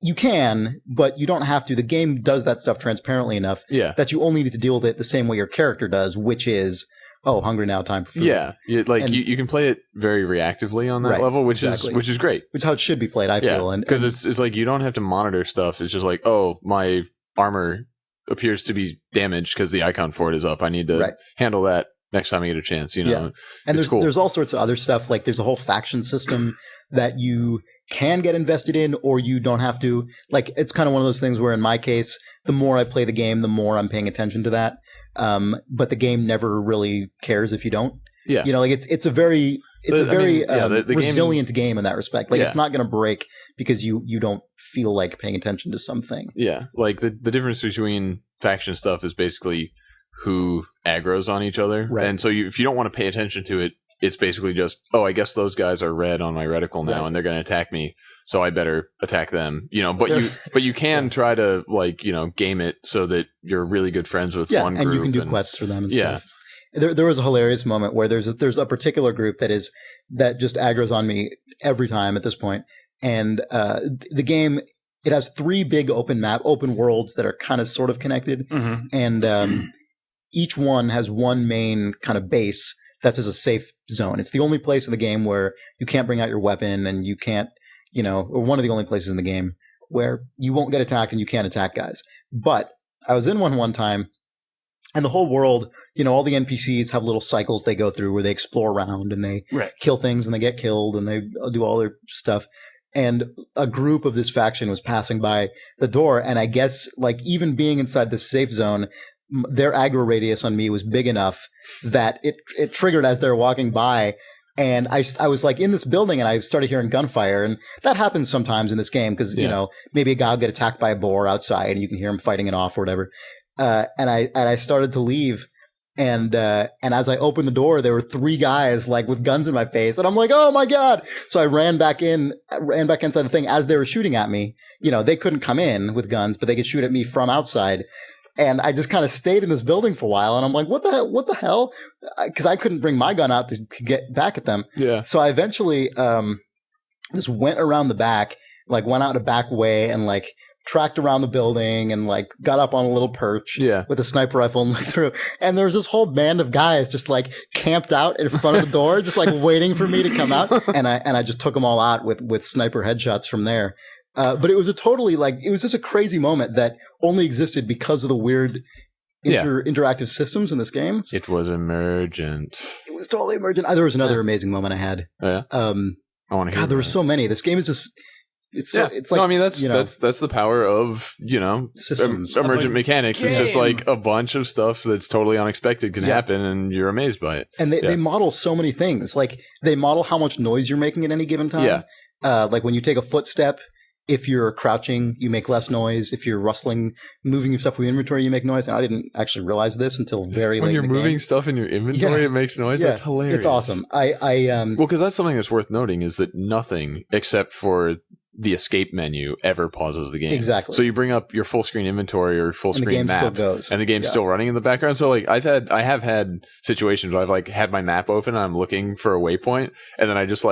You can, but you don't have to. The game does that stuff transparently enough that you only need to deal with it the same way your character does, which is, oh, hungry now, time for food. Yeah, you can play it very reactively on that level, which is great. Which is how it should be played, I feel. Because it's like you don't have to monitor stuff. It's just like, oh, my armor appears to be damaged because the icon for it is up. I need to handle that next time I get a chance, Yeah. And there's all sorts of other stuff. Like there's a whole faction system that you can get invested in, or you don't have to. Like it's kind of one of those things where in my case, the more I play the game, the more I'm paying attention to that. But the game never really cares if you don't. Yeah. Like it's a very resilient game in that respect. Like it's not going to break because you don't feel like paying attention to something. Yeah. Like the difference between faction stuff is basically who aggroes on each other. Right. And so if you don't want to pay attention to it, it's basically just, oh, I guess those guys are red on my reticle now and they're going to attack me, so I better attack them. But you can try to game it so that you're really good friends with one group. And you can do quests for them and stuff. There was a hilarious moment where there's a particular group that just aggroes on me every time at this point. And the game, it has 3 big open worlds that are kind of sort of connected. Mm-hmm. And each one has one main kind of base that's as a safe zone. It's the only place in the game where you can't bring out your weapon, and you can't, or one of the only places in the game where you won't get attacked and you can't attack guys. But I was in one time, and the whole world, all the NPCs have little cycles they go through where they explore around and they kill things and they get killed and they do all their stuff. And a group of this faction was passing by the door, and I guess even being inside this safe zone, their aggro radius on me was big enough that it triggered as they're walking by. And I was in this building, and I started hearing gunfire, and that happens sometimes in this game because, maybe a guy will get attacked by a boar outside and you can hear him fighting it off or whatever. And I started to leave. And as I opened the door, there were 3 guys with guns in my face, and I'm like, oh my God. So I ran back inside the thing as they were shooting at me. They couldn't come in with guns, but they could shoot at me from outside. And I just kind of stayed in this building for a while, and I'm like, what the hell? Because I couldn't bring my gun out to get back at them. Yeah. So I eventually just went around the back, went out a back way and tracked around the building and got up on a little perch with a sniper rifle and looked through. And there was this whole band of guys just camped out in front of the door, just waiting for me to come out. And I just took them all out with sniper headshots from there. But it was it was just a crazy moment that only existed because of the weird interactive systems in this game. It was emergent. It was totally emergent. There was another amazing moment I had. Yeah. I want to hear. God, there were so many. This game is just. It's no, I mean that's the power of systems, emergent mechanics. It's just a bunch of stuff that's totally unexpected can happen, and you're amazed by it. And they model so many things. They model how much noise you're making at any given time. Yeah. When you take a footstep, if you're crouching, you make less noise. If you're rustling, moving your stuff from your inventory, you make noise. And I didn't actually realize this until very late. When you're in the moving game. Stuff in your inventory, it makes noise. That's hilarious. It's awesome. Well, because that's something that's worth noting is that nothing except for the escape menu ever pauses the game. Exactly. So you bring up your full screen inventory or full screen map, still goes. And the game's still running in the background. So I have had situations where I've had my map open and I'm looking for a waypoint, and then I just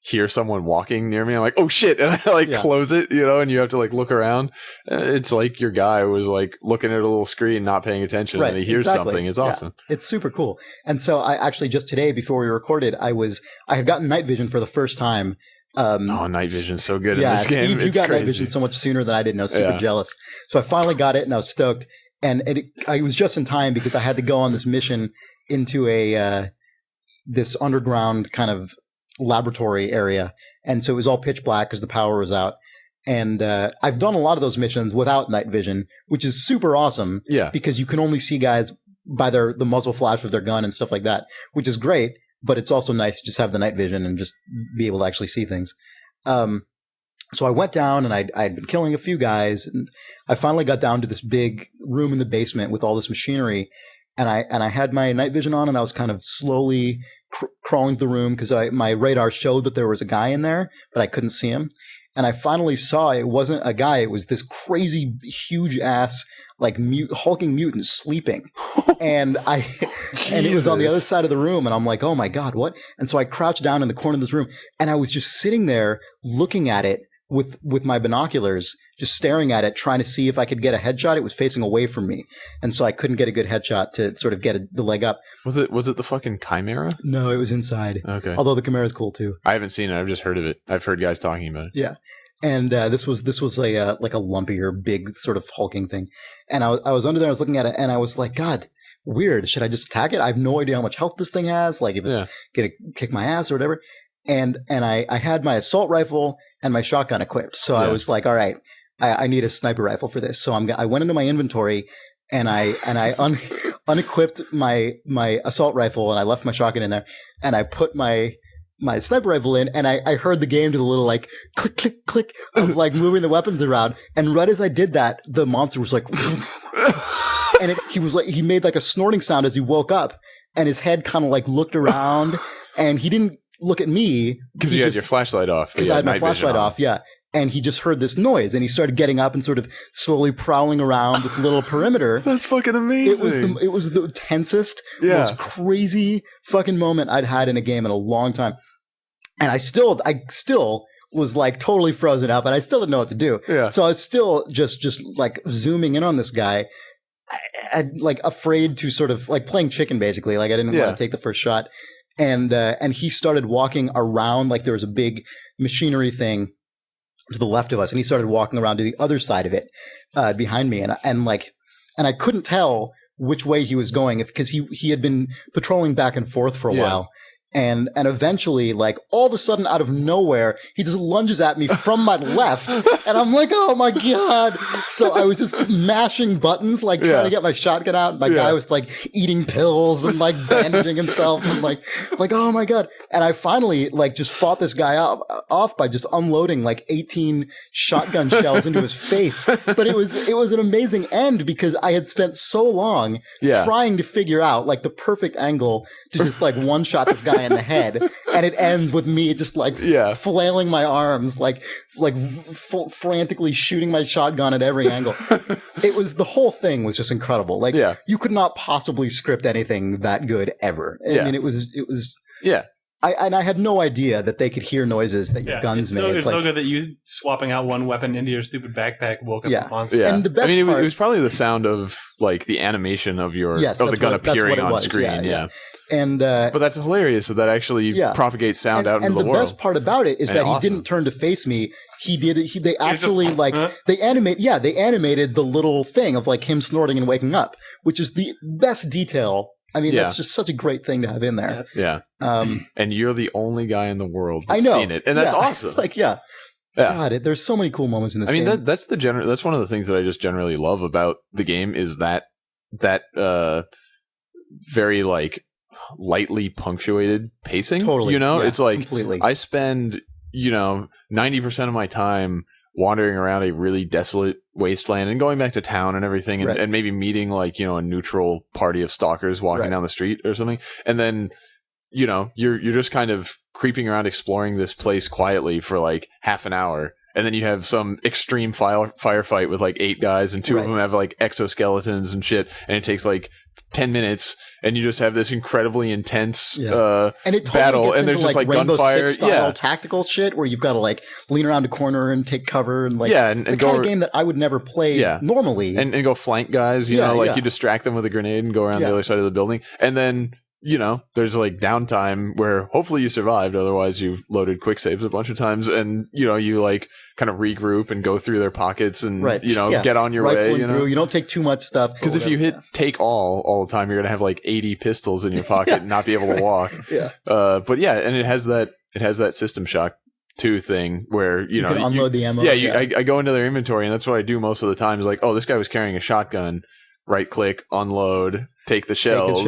hear someone walking near me. I'm like, oh shit, and I close it, and you have to look around. It's your guy was looking at a little screen, not paying attention, and he hears something. It's awesome. Yeah. It's super cool. And so I actually just today before we recorded, I had gotten night vision for the first time. Night vision's so good in this game. Steve, you got night vision so much sooner than I did, and I was super jealous. So I finally got it, and I was stoked. And I was just in time because I had to go on this mission into this underground kind of laboratory area, and so it was all pitch black because the power was out. And I've done a lot of those missions without night vision, which is super awesome. Yeah, because you can only see guys by the muzzle flash of their gun and stuff like that, which is great. but it's also nice to just have the night vision and just be able to actually see things. So I went down and I'd been killing a few guys, and I finally got down to this big room in the basement with all this machinery, and I had my night vision on, and I was kind of slowly crawling through the room because my radar showed that there was a guy in there, but I couldn't see him. And I finally saw it wasn't a guy. It was this crazy, huge ass, like hulking mutant sleeping. And and it was on the other side of the room. And I'm like, oh my God, what? And so I crouched down in the corner of this room, and I was just sitting there looking at it with my binoculars, just staring at it, trying to see if I could get a headshot. It was facing away from me. And so I couldn't get a good headshot to sort of get the leg up. Was it the fucking Chimera? No, it was inside. Okay. Although the Chimera's cool too. I haven't seen it. I've just heard of it. I've heard guys talking about it. Yeah. And this was a like a lumpier, big sort of hulking thing. And I was under there, I was looking at it, and I was like, God, weird. Should I just attack it? I have no idea how much health this thing has. Like if it's gonna kick my ass or whatever. And I had my assault rifle and my shotgun equipped. So I was like, all right, I need a sniper rifle for this. So I went into my inventory and I unequipped my assault rifle, and I left my shotgun in there, and I put my sniper rifle in, and I heard the game do the little like click, click, click of like moving the weapons around. And right as I did that, the monster was like, and he made like a snorting sound as he woke up, and his head kind of like looked around, and he didn't look at me because you had your flashlight off. Because I had my flashlight off, yeah. And he just heard this noise, and he started getting up and sort of slowly prowling around this little perimeter. That's fucking amazing. It was the tensest, most crazy fucking moment I'd had in a game in a long time. And I still was like totally frozen up, and I still didn't know what to do. Yeah. So I was still just like zooming in on this guy, like afraid to sort of like playing chicken, basically. Like I didn't want to take the first shot. And he started walking around, like there was a big machinery thing to the left of us, and he started walking around to the other side of it, behind me, and I couldn't tell which way he was going because he had been patrolling back and forth for a while. And eventually, like, all of a sudden, out of nowhere, he just lunges at me from my left. And I'm like, oh, my God. So I was just mashing buttons, like, trying to get my shotgun out. My guy was, like, eating pills and, like, bandaging himself. And, like, oh, my God. And I finally, like, just fought this guy off by just unloading, like, 18 shotgun shells into his face. But it was an amazing end because I had spent so long trying to figure out, like, the perfect angle to just, like, one-shot this guy in the head, and it ends with me just like flailing my arms, like frantically shooting my shotgun at every angle. The whole thing was just incredible. Like you could not possibly script anything that good ever. I mean, it was. I had no idea that they could hear noises that your guns made. It's so good that you swapping out one weapon into your stupid backpack woke up the monster. Yeah. And the best it was probably the sound of like the animation of the gun appearing on screen. Yeah. And but that's hilarious that actually propagates sound out into the world. And the best part about it is that he didn't turn to face me. He did. They actually they animated the little thing of like him snorting and waking up, which is the best detail. I mean, that's just such a great thing to have in there. And you're the only guy in the world that's seen it, and that's awesome. God, there's so many cool moments in this game. I mean, that's one of the things that I just generally love about the game is that very like lightly punctuated pacing. Totally, it's like completely. I spend 90% of my time wandering around a really desolate wasteland and going back to town and everything and maybe meeting like, a neutral party of stalkers walking down the street or something. And then, you're just kind of creeping around exploring this place quietly for like half an hour. And then you have some extreme firefight with like 8 guys and 2 of them have like exoskeletons and shit. And it takes like 10 minutes and you just have this incredibly intense and it totally battle. And there's just like Rainbow gunfire. Six style tactical shit where you've got to like lean around a corner and take cover and like and the kind of game that I would never play normally. And go flank guys, you distract them with a grenade and go around the other side of the building. And then there's like downtime where hopefully you survived. Otherwise you've loaded quick saves a bunch of times and, you like kind of regroup and go through their pockets and, get on your way. You don't take too much stuff. Because if you hit take all the time, you're going to have like 80 pistols in your pocket and not be able to walk. And it has that System Shock 2 thing where, you can unload the ammo. I go into their inventory and that's what I do most of the time is like, oh, this guy was carrying a shotgun. Right click, unload, take the shells.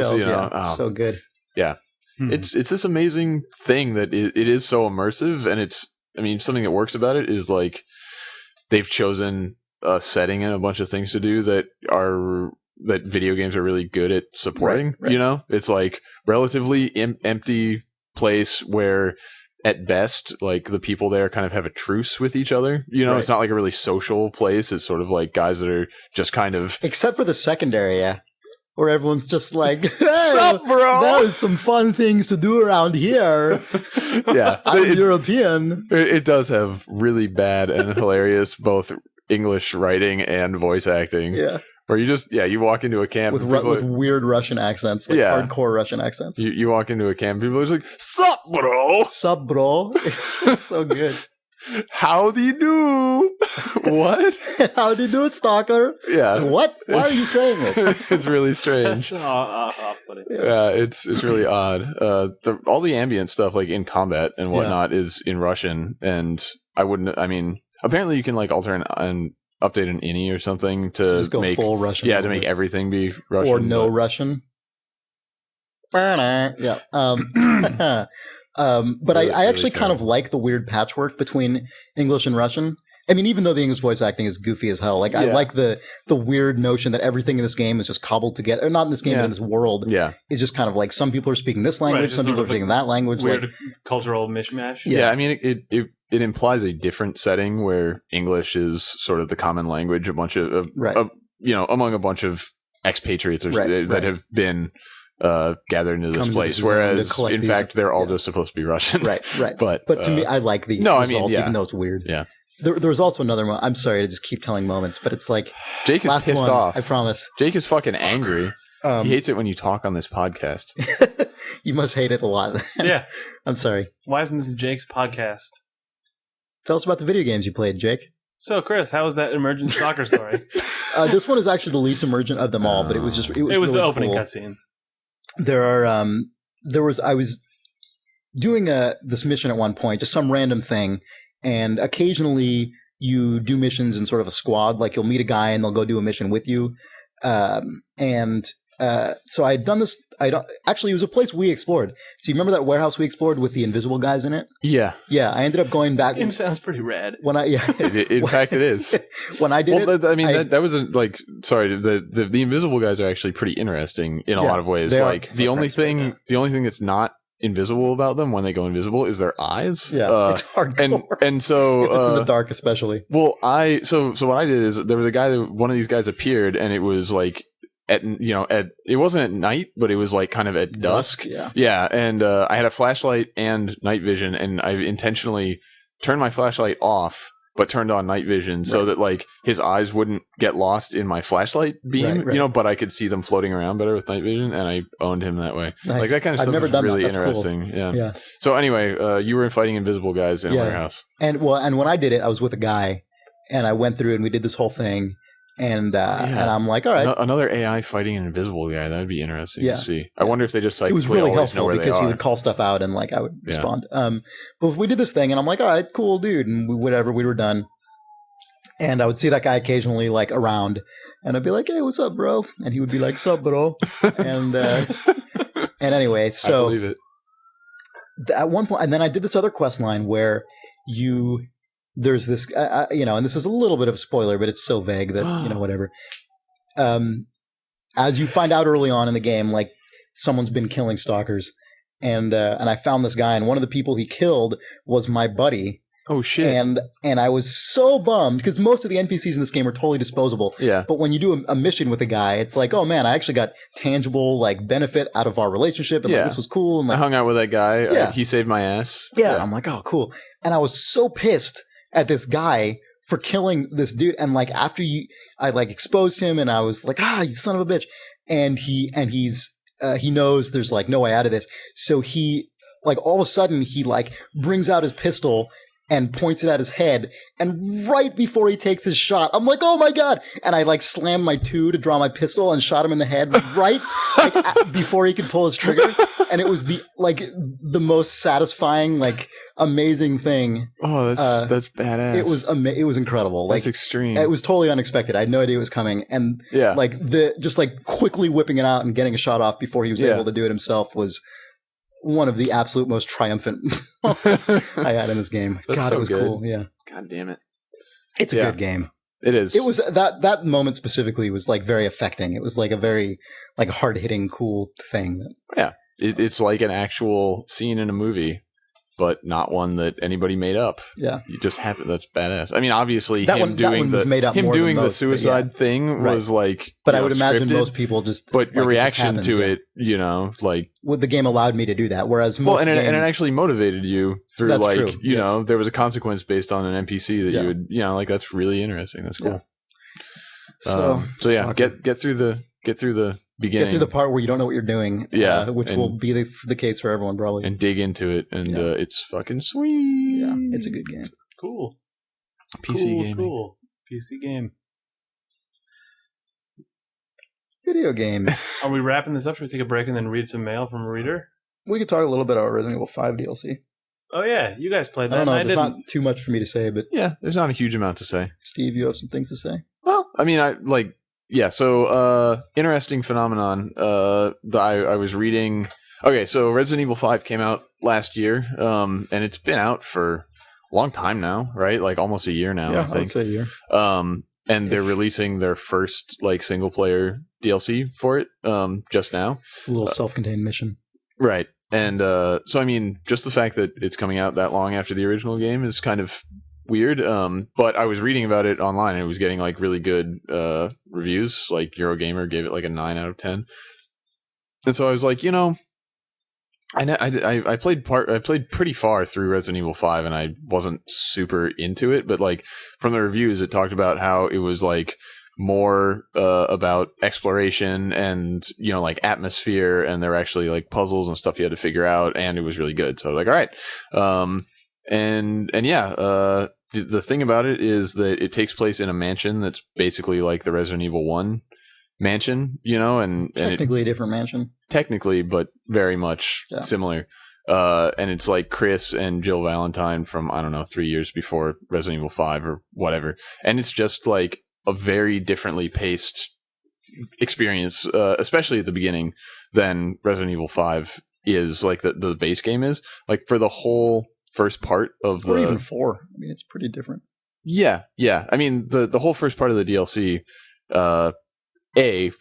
So good. Yeah. It's this amazing thing that it is so immersive, and something that works about it is like they've chosen a setting and a bunch of things to do that video games are really good at supporting. Right. It's like relatively empty place where at best, like the people there kind of have a truce with each other. It's not like a really social place. It's sort of like guys that are just kind of, except for the second area, where everyone's just like, hey, sup, bro? There's some fun things to do around here. Yeah, I'm European. It does have really bad and hilarious both English writing and voice acting. Yeah. Or you walk into a camp with weird Russian accents, like hardcore Russian accents. You walk into a camp, people are just like, sup, bro? Sup, bro? It's so good. Howdy do? What? Howdy do, stalker? Yeah. What? Why are you saying this? It's really strange. That's off-putting. Yeah, it's really odd. All the ambient stuff, like in combat and whatnot, is in Russian, and apparently you can like alter and update an INI or something to just go make full Russian. Yeah, to make everything be Russian. Or no Russian. Yeah. But I actually kind of like the weird patchwork between English and Russian. I mean, even though the English voice acting is goofy as hell, like I like the weird notion that everything in this game is just cobbled together. Or not in this game, but in this world. Yeah, it's just kind of like some people are speaking this language, some people are speaking that language. Weird like cultural mishmash. Yeah, I mean, it implies a different setting where English is sort of the common language. Among a bunch of expatriates that have been gathered into this place, whereas in fact they're all just supposed to be Russian. Right. But to me, I like the result, even though it's weird. Yeah. There was also another moment. I'm sorry to just keep telling moments, but it's like Jake is pissed off. I promise. Jake is fucking angry. He hates it when you talk on this podcast. You must hate it a lot. Yeah. I'm sorry. Why isn't this Jake's podcast? Tell us about the video games you played, Jake. So, Chris, how was that emergent stalker story? This one is actually the least emergent of them all, but it was really the opening cool. cutscene. I was doing this mission at one point, just some random thing, and occasionally you do missions in sort of a squad, like you'll meet a guy and they'll go do a mission with you. So I had done this. Actually, it was a place we explored. So you remember that warehouse we explored with the invisible guys in it? Yeah. Yeah, I ended up going back. This game sounds pretty rad. In fact, it is. When I did that wasn't like, sorry, the invisible guys are actually pretty interesting in a lot of ways. Like the only thing that's not invisible about them when they go invisible is their eyes. Yeah, it's hardcore. And so if it's in the dark, especially. Well, so what I did is there was a guy one of these guys appeared, and it was like it wasn't at night, but it was like kind of at dusk. Yeah. And I had a flashlight and night vision, and I intentionally turned my flashlight off, but turned on night vision so that like his eyes wouldn't get lost in my flashlight beam, but I could see them floating around better with night vision, and I owned him that way. Nice. Like that kind of stuff is really interesting. Cool. Yeah. So anyway, you were fighting invisible guys in a warehouse. And when I did it, I was with a guy, and I went through and we did this whole thing. And I'm like, all right. Another AI fighting an invisible guy. That would be interesting to see. I wonder if they just like, it was really helpful because he would call stuff out and like I would respond. But we did this thing and I'm like, all right, cool, dude. And we were done. And I would see that guy occasionally like around and I'd be like, hey, what's up, bro? And he would be like, sup, bro? And anyway, so I believe it. At one point, and then I did this other quest line where there's this, and this is a little bit of a spoiler, but it's so vague that, whatever. As you find out early on in the game, like someone's been killing stalkers, and I found this guy, and one of the people he killed was my buddy. Oh shit! And I was so bummed because most of the NPCs in this game are totally disposable. Yeah. But when you do a mission with a guy, it's like, oh man, I actually got tangible like benefit out of our relationship, and like, this was cool. And like, I hung out with that guy. He saved my ass. Yeah. I'm like, oh cool. And I was so pissed at this guy for killing this dude, and like after I like exposed him, and I was like, you son of a bitch, and he knows there's like no way out of this, so he like all of a sudden he like brings out his pistol and points it at his head, and right before he takes his shot, I'm like, oh my god, and I like slammed my 2 to draw my pistol and shot him in the head right like, before he could pull his trigger, and it was the most satisfying, like amazing thing. Oh, that's badass. It was incredible. That's like, extreme. It was totally unexpected. I had no idea it was coming, and like just like quickly whipping it out and getting a shot off before he was able to do it himself was one of the absolute most triumphant moments I had in this game. That's God, so it was good. cool. Yeah, God damn it. it's a Yeah. good game. It is. It was that moment specifically was like very affecting. It was like a very like hard hitting, cool thing. It's like an actual scene in a movie, but not one that anybody made up. Yeah, You just have it. That's badass. I mean, obviously, that him one doing was made up him more than doing the most, but yeah. suicide thing Right. was like. But you I know, would imagine scripted, most people just. But your like, it just reaction happens, to yeah. it, you know, like Well, the game allowed me to do that. Whereas most and it games, actually motivated you through That's like true, you yes. know there was a consequence based on an NPC that Yeah. you would like that's really interesting. That's cool. Yeah. So Yeah, Stalker. get through the beginning. Get through the part where you don't know what you're doing. Yeah, which and- will be the case for everyone probably. and dig into it, and Yeah. it's fucking sweet. Yeah, it's a good game. Cool. PC gaming. Cool. PC game. Video games. Are we wrapping this up? Should we take a break and then read some mail from a reader? We could talk a little bit about Resident Evil 5 DLC. Oh yeah, you guys played I that. don't know. and I There's didn't. not too much for me to say, but Yeah, there's not a huge amount to say. Steve, you have some things to say. Well, I mean, so interesting phenomenon. I was reading. Okay, so Resident Evil 5 came out last year, and it's been out for a long time now, right? Like almost a year now, I I would think. say a year. And they're releasing their first like single player DLC for it just now. It's a little self-contained mission. Right. And so I mean, just the fact that it's coming out that long after the original game is kind of weird. But I was reading about it online and it was getting like really good reviews. Like Eurogamer gave it like a 9 out of 10. And so I was like, you know, I played pretty far through Resident Evil 5 and I wasn't super into it, but like from the reviews it talked about how it was like more about exploration and you know like atmosphere, and there were actually like puzzles and stuff you had to figure out, and it was really good. So I was like, all right. The thing about it is that it takes place in a mansion that's basically like the Resident Evil 1 mansion, you know, and Technically a different mansion. technically, but very much Yeah. similar. And it's like Chris and Jill Valentine from, I don't know, 3 years before Resident Evil 5 or whatever. And it's just like a very differently paced experience, especially at the beginning, than Resident Evil 5 is, like the base game is. Like for the whole first part of Or even 4. I mean, it's pretty different. Yeah. I mean, the whole first part of the DLC,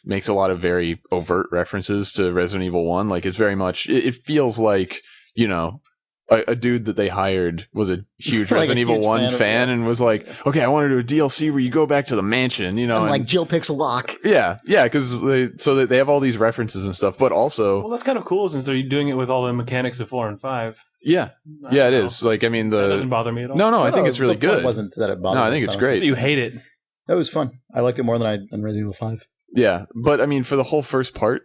makes a lot of very overt references to Resident Evil 1. Like, it's very much, it feels like, you know, a dude that they hired was a huge Like a Resident Evil huge 1 fan of- fan and was like, okay, I want to do a DLC where you go back to the mansion, you know. And like Jill picks a lock. Yeah, because they have all these references and stuff, but also, Well, that's kind of cool since they're doing it with all the mechanics of 4 and 5. yeah, I it don't know. is. Like, I mean, That doesn't bother me at all. no, I think it's really the point good. wasn't that it bothered No, I me, think it's so- great. You hate it. That was fun. I liked it more than Resident Evil 5. Yeah, but I mean, for the whole first part,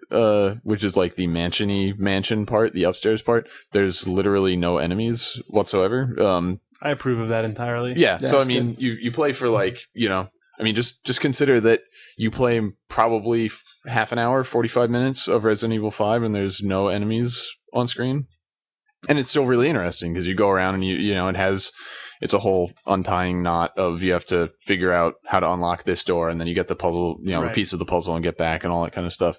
which is like the mansion part, the upstairs part, there's literally no enemies whatsoever. I approve of that entirely. Yeah, Yeah, so I it's mean, you play for like, you know, I mean, just consider that you play probably half an hour, 45 minutes of Resident Evil 5, and there's no enemies on screen, and it's still really interesting because you go around and you know it's a whole untying knot of you have to figure out how to unlock this door, and then you get the puzzle, you know, Right. a piece of the puzzle and get back and all that kind of stuff.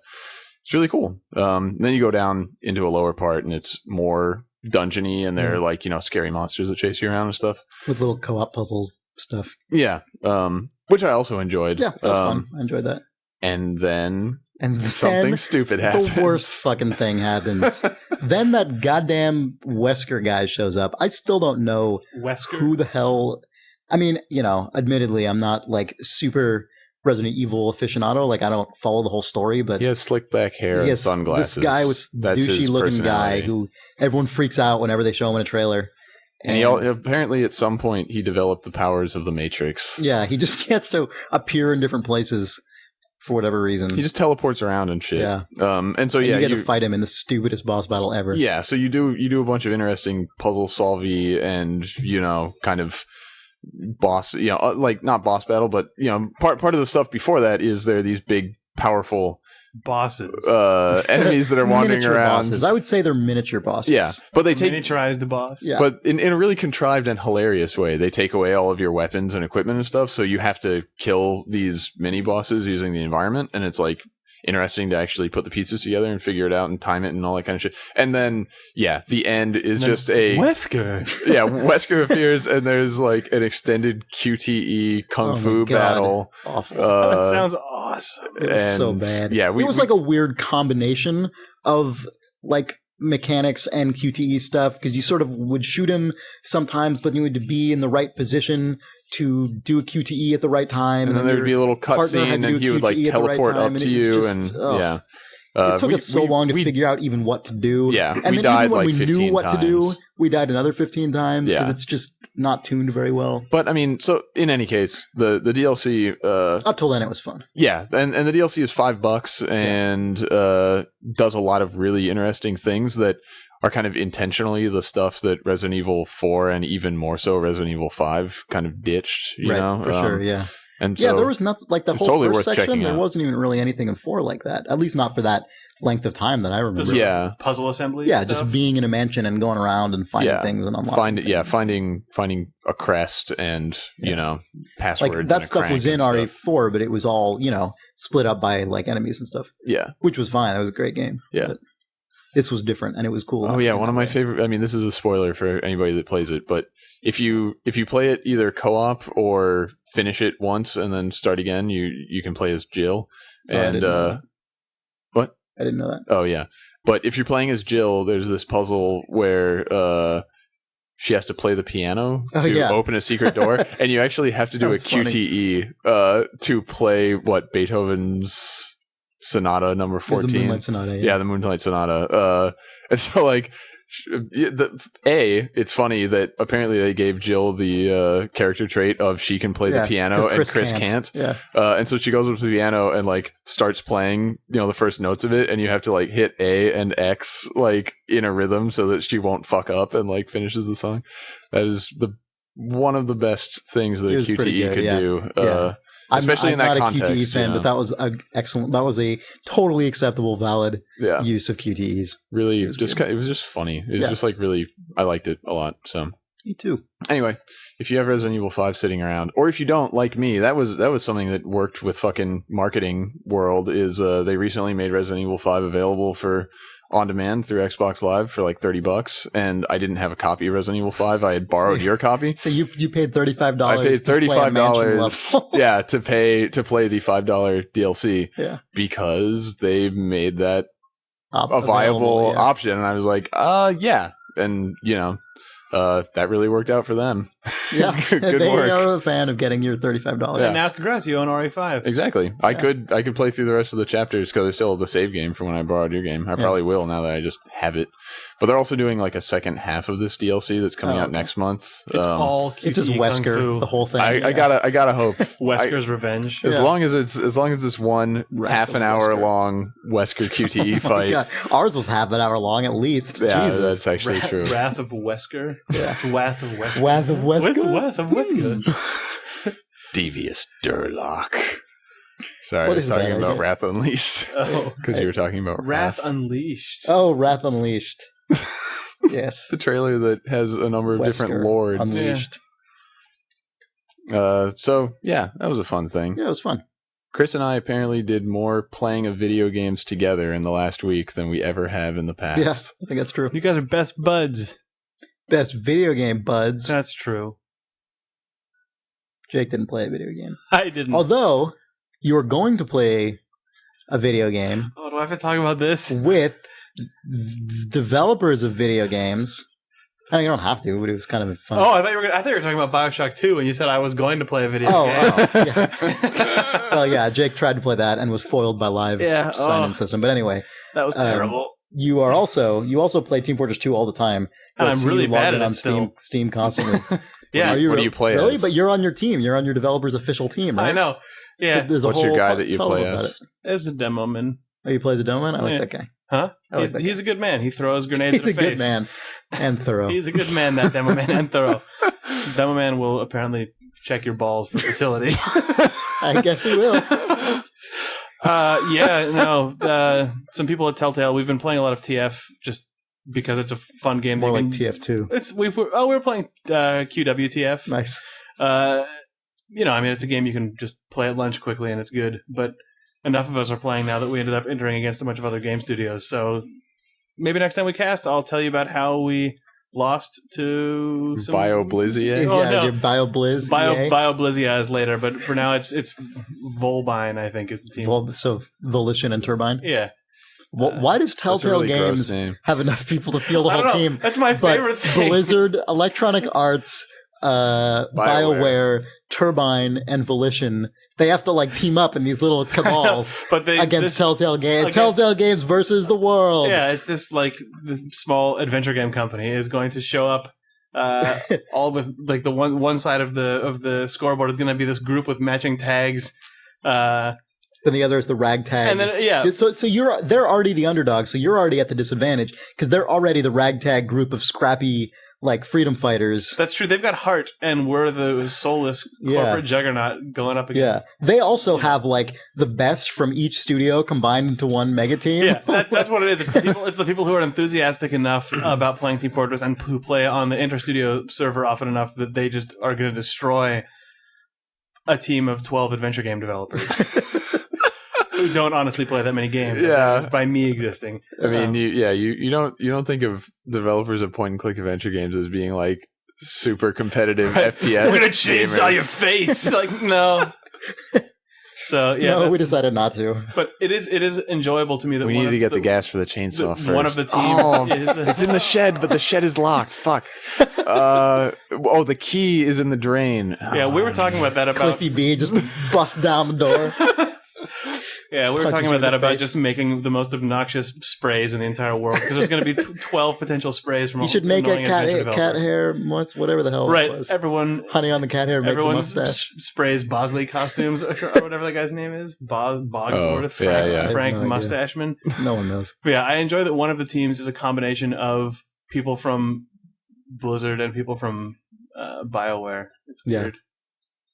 It's really cool. Then you go down into a lower part and it's more dungeony, and there are like, you know, scary monsters that chase you around and stuff. With little co-op puzzles stuff. Yeah. Which I also enjoyed. Yeah, that was fun. I enjoyed that. And then And something then stupid happens. the worst fucking thing happens. Then that goddamn Wesker guy shows up. I still don't know Wesker. who the hell. I mean, you know, admittedly, I'm not like super Resident Evil aficionado. Like, I don't follow the whole story, but He has slick back hair and yes, sunglasses. this guy was That's his douchey looking guy personality. who everyone freaks out whenever they show him in a trailer. And apparently at some point he developed the powers of the Matrix. Yeah, he just gets to appear in different places for whatever reason. He just teleports around and shit. Yeah. And so And yeah, you get to fight him in the stupidest boss battle ever. yeah, so you do a bunch of interesting puzzle solvey and, you know, kind of boss, you know, like not boss battle, but, you know, part of the stuff before that is there are these big powerful Bosses. enemies that are wandering Miniature around. bosses. I would say they're miniature bosses. Yeah, but they take Miniaturized boss. Yeah. but in a really contrived and hilarious way. They take away all of your weapons and equipment and stuff, so you have to kill these mini bosses using the environment, and it's like interesting to actually put the pieces together and figure it out and time it and all that kind of shit. And then, yeah, the end is just a Wesker. Yeah, Wesker appears and there's like an extended QTE kung fu battle. Awful. That sounds awesome. It was so bad. Yeah, it was like a weird combination of like mechanics and QTE stuff, because you sort of would shoot him sometimes, but you would be in the right position to do a QTE at the right time, and then there would be a little cutscene, and he would like teleport up to you, and yeah. It took us so long to figure out even what to do. Yeah, and we then died even when like we 15 knew what times. to do, we died another 15 times because Yeah. it's just not tuned very well. But I mean, so in any case, the DLC, Up till then, it was fun. yeah, and the DLC is $5 and does a lot of really interesting things that are kind of intentionally the stuff that Resident Evil 4 and even more so Resident Evil 5 kind of ditched. You know, for sure, yeah. And so, Yeah, there was nothing like that it's whole totally first worth section. checking There out. wasn't even really anything in 4 like that. At least not for that length of time that I remember. Yeah. Puzzle assembly. Yeah, stuff. just being in a mansion and going around and finding things and unlocking things. finding a crest and you know passwords. Like that and a stuff crank was in and stuff. RE4, but it was all split up by like enemies and stuff, Yeah. which was fine. That was a great game. Yeah. But this was different and it was cool. Oh yeah, one of my favorite. I mean, this is a spoiler for anybody that plays it, but if you play it either co-op or finish it once and then start again, you can play as Jill. Oh, I And didn't know that. what? I didn't know that. Oh yeah, but if you're playing as Jill, there's this puzzle where she has to play the piano to open a secret door, and you actually have to do a That's funny. QTE to play Beethoven's Sonata number It was 14. the Moonlight Sonata. Yeah, the Moonlight Sonata. And so, like, it's funny that apparently they gave Jill the character trait of she can play the piano and Chris can't. Yeah. And so she goes up to the piano and, like, starts playing, the first notes of it, and you have to, like, hit A and X, like, in a rhythm so that she won't fuck up and, like, finishes the song. That is one of the best things that a It was pretty QTE good, could yeah. do. Yeah. Especially I'm in that not context. a QTE fan, but that was excellent. That was a totally acceptable, valid use of QTEs. Really, It was it was just funny. It was just like really, I liked it a lot. So Me too. anyway, if you have Resident Evil 5 sitting around, or if you don't, like me, that was something that worked with fucking marketing world. Is they recently made Resident Evil 5 available for on demand through Xbox Live for like $30, and I didn't have a copy of Resident Evil 5. I had borrowed your copy. So you paid $35. I paid $35. To Yeah, to play the $5 DLC. Yeah. Because they made that a viable option, and I was like, yeah, and that really worked out for them. Yeah, Good they work. are a fan of getting your $35. And now, congrats, you own RE5. Exactly. I could play through the rest of the chapters because I still have the save game from when I borrowed your game. I probably will now that I just have it. But they're also doing like a second half of this DLC that's coming out next month. It's all QTE It's just Wesker, Kung Fu. the whole thing. I gotta hope Wesker's Revenge. as long as it's one half an hour long Wesker QTE fight. God. Ours was half an hour long at least. Yeah, Jesus. that's actually true. Wrath of Wesker. Yeah. It's Wrath of Wesker. Wrath of Wesker? Wrath of Wesker. Devious Durlock. Sorry, What I was is talking that? about Wrath Unleashed. Oh. Because you were talking about Wrath Unleashed. Oh, Wrath Unleashed. Yes. the trailer that has a number of different Wesker lords. Unleashed. So yeah, that was a fun thing. Yeah, it was fun. Chris and I apparently did more playing of video games together in the last week than we ever have in the past. Yeah, I think that's true. You guys are best buds. Best video game buds. That's true. Jake didn't play a video game. I didn't. Although, you were going to play a video game Oh, do I have to talk about this? with developers of video games. I mean, you don't have to, but it was kind of fun. Oh, I thought you were talking about BioShock 2 and you said I was going to play a video Oh, game. yeah. Well, yeah, Jake tried to play that and was foiled by Live's Yeah, sign-in system. But anyway, That was terrible. you also play Team Fortress 2 all the time. And You'll I'm see really you log bad in at on it still. Steam constantly. Yeah. What do you play Really? as? But you're on your team. You're on your developer's official team, right? I know. Yeah. So there's a What's your whole guy that you tell play about as? it. There's a demo man. Oh, you play as a Doman? I like Yeah. that guy. Huh? I like that He's a good man. He throws grenades He's at a the face. good man and thorough. He's a good man, that demo man, and thorough. Demo man will apparently check your balls for fertility. I guess he will. Some people at Telltale, we've been playing a lot of TF just because it's a fun game. More They like can- TF2. we were playing QWTF. Nice. It's a game you can just play at lunch quickly and it's good. But enough of us are playing now that we ended up entering against a bunch of other game studios. So maybe next time we cast, I'll tell you about how we lost to some BioBlizzy. Oh, no. your BioBlizz. BioBlizzy is later, but for now it's Volbine, I think, is the team. So Volition and Turbine. Yeah. Why does Telltale really gross Games name. have enough people to field the I don't whole know. team? That's my But favorite thing. Blizzard, Electronic Arts, BioWare, Turbine, and Volition, they have to like team up in these little cabals But against Telltale Games. against- Telltale Games versus the world. Yeah, it's this small adventure game company is going to show up all with like the one side of the scoreboard is going to be this group with matching tags. Then the other is the ragtag. And then So they're already the underdog, so you're already at the disadvantage because they're already the ragtag group of scrappy like freedom fighters. that's true. They've got heart, and we're the soulless corporate juggernaut going up against. Yeah, they also have like the best from each studio combined into one mega team. Yeah, that's what it is. It's the people who are enthusiastic enough about playing Team Fortress and who play on the inter-studio server often enough that they just are going to destroy a team of 12 adventure game developers who don't honestly play that many games. Yeah. Just by me existing. I mean, you don't think of developers of point and click adventure games as being like super competitive FPS. We're gonna chainsaw your gamers. face. Like no. So yeah, No, we decided not to. But it is enjoyable to me that We need to get the gas for the chainsaw first. One of the teams Oh, is it's in the shed, but the shed is locked. Fuck. The key is in the drain. Yeah, we were talking about that about Cliffy B just busts down the door. Yeah, we were Punches talking you about in that the about face. just making the most obnoxious sprays in the entire world because there's going to be 12 potential sprays from You should make a annoying adventure cat developer. hair, whatever the hell it Right, was. everyone Honey on the cat hair makes a everyone mustache. sprays Bosley costumes or whatever that guy's name is. Bogsworth, yeah, Frank, yeah. I have Frank no idea. Mustacheman. No one knows. But yeah, I enjoy that one of the teams is a combination of people from Blizzard and people from BioWare. It's Yeah. weird.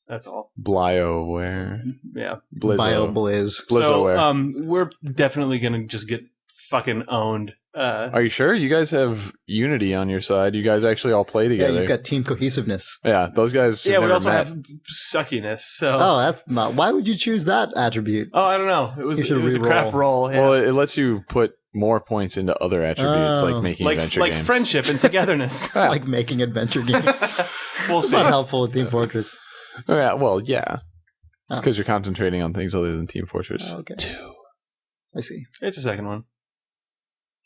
That's all. BioWare. Yeah. Blizzo. BioBlizz. Blizzoware. So we're definitely going to just get fucking owned. Are you sure? You guys have unity on your side. You guys actually all play Yeah, together. you've got team cohesiveness. Yeah, those guys. Yeah, have we never also met. have suckiness. So Oh, that's not. Why would you choose that attribute? I don't know. It was You should a crap re-roll. roll. Yeah. Well, it lets you put more points into other attributes, Oh. like making like adventure games. friendship and togetherness. Yeah. Like making adventure games. We'll It's see. not helpful with Team Fortress. Oh, yeah, well, yeah. It's Oh. because you're concentrating on things other than Team Fortress. Okay. 2. I see. It's a second one.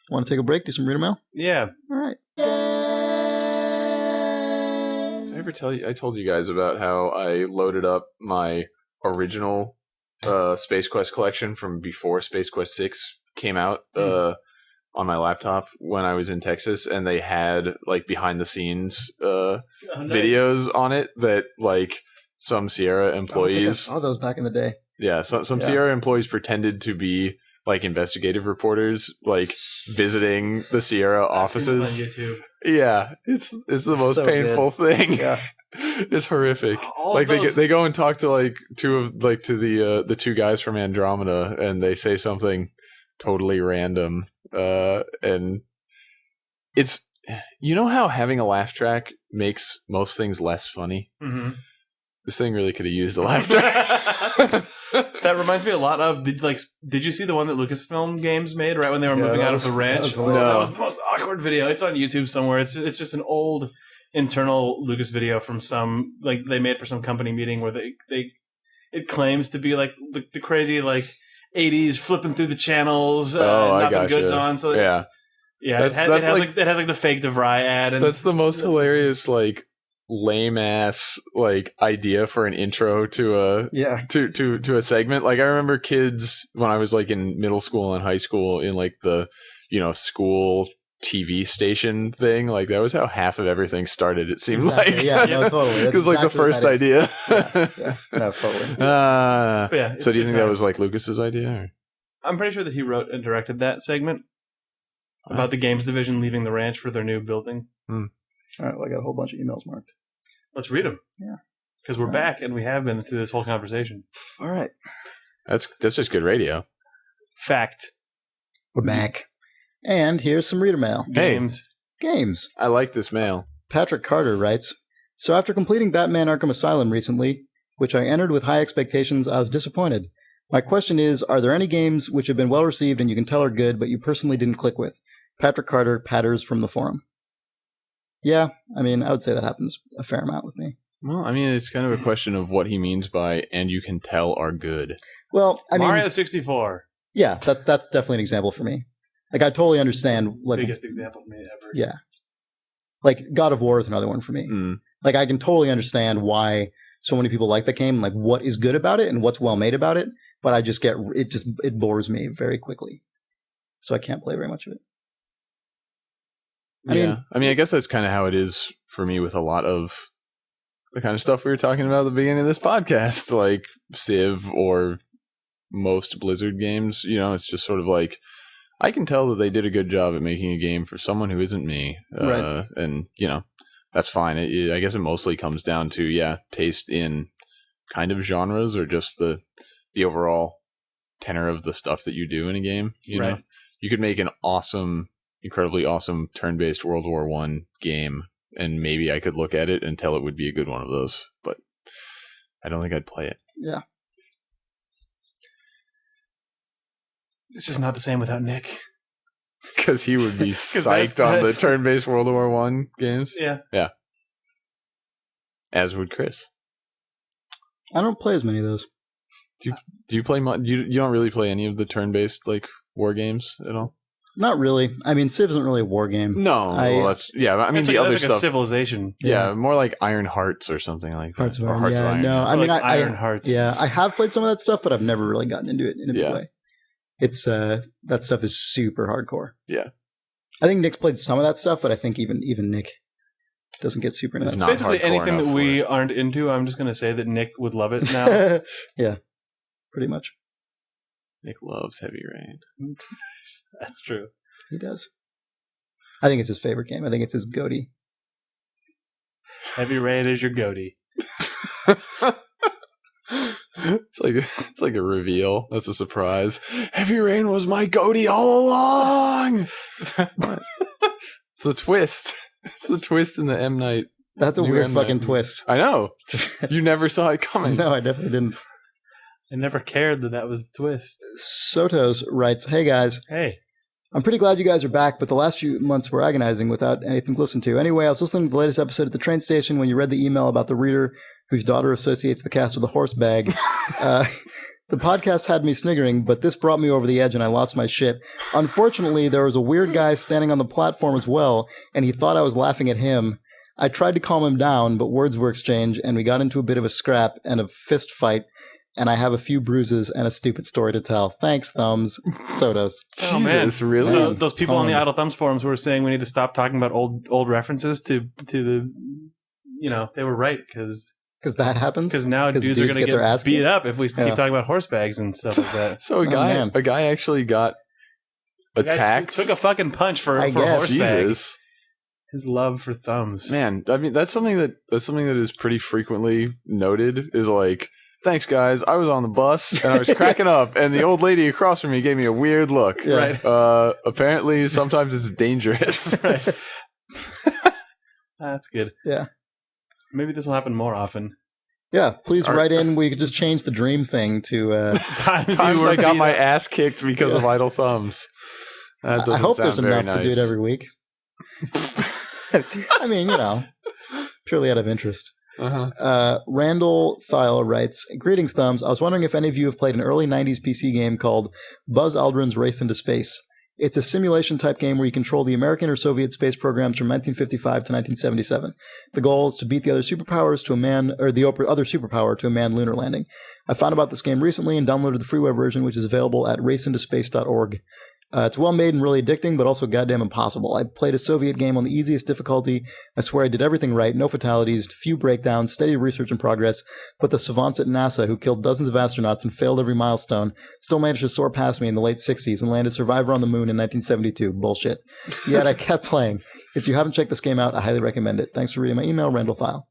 Want to take a break? Do some reader mail? Yeah. All right. Did I ever tell you? I told you guys about how I loaded up my original Space Quest collection from before Space Quest 6 came out on my laptop when I was in Texas, and they had like behind the scenes videos on it that like some Sierra I employees, saw those back in the day. some Yeah. Sierra employees pretended to be like investigative reporters, like visiting the Sierra offices. On YouTube. Yeah, it's the most So painful thing. Yeah. It's horrific. All Like those- they go and talk to like the two guys from Andromeda, and they say something totally random, and it's how having a laugh track makes most things less funny. Mhm. This thing really could have used a laugh track. That reminds me a lot of did you see the one that Lucasfilm Games made right when they were moving that out was- of the ranch? that was hilarious. That was the most awkward video. It's on YouTube somewhere. It's just an old internal Lucas video from some they made for some company meeting where it claims to be like the crazy like 80s flipping through the channels, Oh, I nothing gotcha. good's on. So Yeah. it has the fake DeVry ad, and That's the most hilarious, like lame ass like idea for an intro to a Yeah. to a segment. Like I remember kids when I was like in middle school and high school in like the school TV station thing. Like that was how half of everything started. It seems Exactly. like Yeah, no, totally. it That's was like the exactly what first that is. idea. Yeah. No, totally. But yeah, So do you it's think that was times. like Lucas's idea? Or? I'm pretty sure that he wrote and directed that segment about the games division leaving the ranch for their new building. All right. Well, I got a whole bunch of emails marked. Let's read them. Yeah. Because we're back and we have been through this whole conversation. All right. That's just good radio. Fact. We're back. And here's some reader mail. Hey. Games. I like this mail. Patrick Carter writes, so after completing Batman Arkham Asylum recently, which I entered with high expectations, I was disappointed. My question is, are there any games which have been well received and you can tell are good, but you personally didn't click with? Patrick Carter, Patters from the forum. Yeah, I mean, I would say that happens a fair amount with me. Well, I mean, it's kind of a question of what he means by "and you can tell are good." Well, I mean, Mario 64. Yeah, that's definitely an example for me. Like, I totally understand. Like, biggest example for me ever. Yeah. Like, God of War is another one for me. Like, I can totally understand why so many people like that game, and like what is good about it and what's well made about it. But I just it bores me very quickly, so I can't play very much of it. I mean, I guess that's kind of how it is for me with a lot of the kind of stuff we were talking about at the beginning of this podcast, like Civ or most Blizzard games. You know, it's just sort of like, I can tell that they did a good job at making a game for someone who isn't me. Right. And, you know, that's fine. I guess it mostly comes down to, taste in kind of genres or just the overall tenor of the stuff that you do in a game. You know, you could make an incredibly awesome turn-based World War I game, and maybe I could look at it and tell it would be a good one of those, but I don't think I'd play it. Yeah. It's just not the same without Nick. Because he would be psyched on the turn-based World War I games. Yeah. Yeah. As would Chris. I don't play as many of those. Do you play? You don't really play any of the turn-based like war games at all? Not really. I mean, Civ isn't really a war game. No. I mean, the other like stuff. A Civilization. Yeah, more like Iron Hearts or something like that. Hearts of or Iron. Hearts of Iron. No, I mean, like Iron Hearts. Yeah, I have played some of that stuff, but I've never really gotten into it in a big way. It's that stuff is super hardcore. Yeah, I think Nick's played some of that stuff, but I think even Nick doesn't get super into that. It's basically anything that we aren't into. I'm just going to say that Nick would love it now. Yeah, pretty much. Nick loves Heavy Rain. That's true. He does. I think it's his favorite game. I think it's his goatee. Heavy Rain is your goatee. It's like a reveal. That's a surprise. Heavy Rain was my goatee all along. It's the twist. It's the twist in the M. Night. That's a weird fucking twist. I know. You never saw it coming. No, I definitely didn't. I never cared that was the twist. Sotos writes, "Hey guys. Hey. I'm pretty glad you guys are back, but the last few months were agonizing without anything to listen to. Anyway, I was listening to the latest episode at the train station when you read the email about the reader whose daughter associates the cast with a Horsebag. The podcast had me sniggering, but this brought me over the edge and I lost my shit. Unfortunately, there was a weird guy standing on the platform as well, and he thought I was laughing at him. I tried to calm him down, but words were exchanged, and we got into a bit of a scrap and a fist fight, and I have a few bruises and a stupid story to tell. Thanks, Thumbs." Sotos. Oh, man. Jesus, really? So those people on the Idle Thumbs forums who were saying we need to stop talking about old references to the, they were right, because that happens? Because now dudes are going to get beat up if we keep talking about horsebags and stuff like that. So a guy actually got attacked. Took a fucking punch for Horsebag. Jesus. His love for Thumbs. Man, I mean, that's something that is pretty frequently noted, is like, thanks, guys. I was on the bus and I was cracking up, and the old lady across from me gave me a weird look. Yeah. Right. Apparently, sometimes it's dangerous. Right. That's good. Yeah. Maybe this will happen more often. Yeah, please write in. We could just change the dream thing to... times I got my ass kicked because of Idle Thumbs. That I hope there's enough nice. to do it every week. I mean, purely out of interest. Randall Thiel writes, "Greetings, Thumbs. I was wondering if any of you have played an early 90s PC game called Buzz Aldrin's Race into Space. It's a simulation-type game where you control the American or Soviet space programs from 1955 to 1977. The goal is to beat the other superpowers to a man, or the other superpower to a manned lunar landing. I found about this game recently and downloaded the freeware version, which is available at raceintospace.org. It's well made and really addicting, but also goddamn impossible. I played a Soviet game on the easiest difficulty. I swear I did everything right. No fatalities, few breakdowns, steady research and progress. But the savants at NASA, who killed dozens of astronauts and failed every milestone, still managed to soar past me in the late 60s and landed Survivor on the moon in 1972. Bullshit. Yet I kept playing. If you haven't checked this game out, I highly recommend it. Thanks for reading my email, Randall Thiel."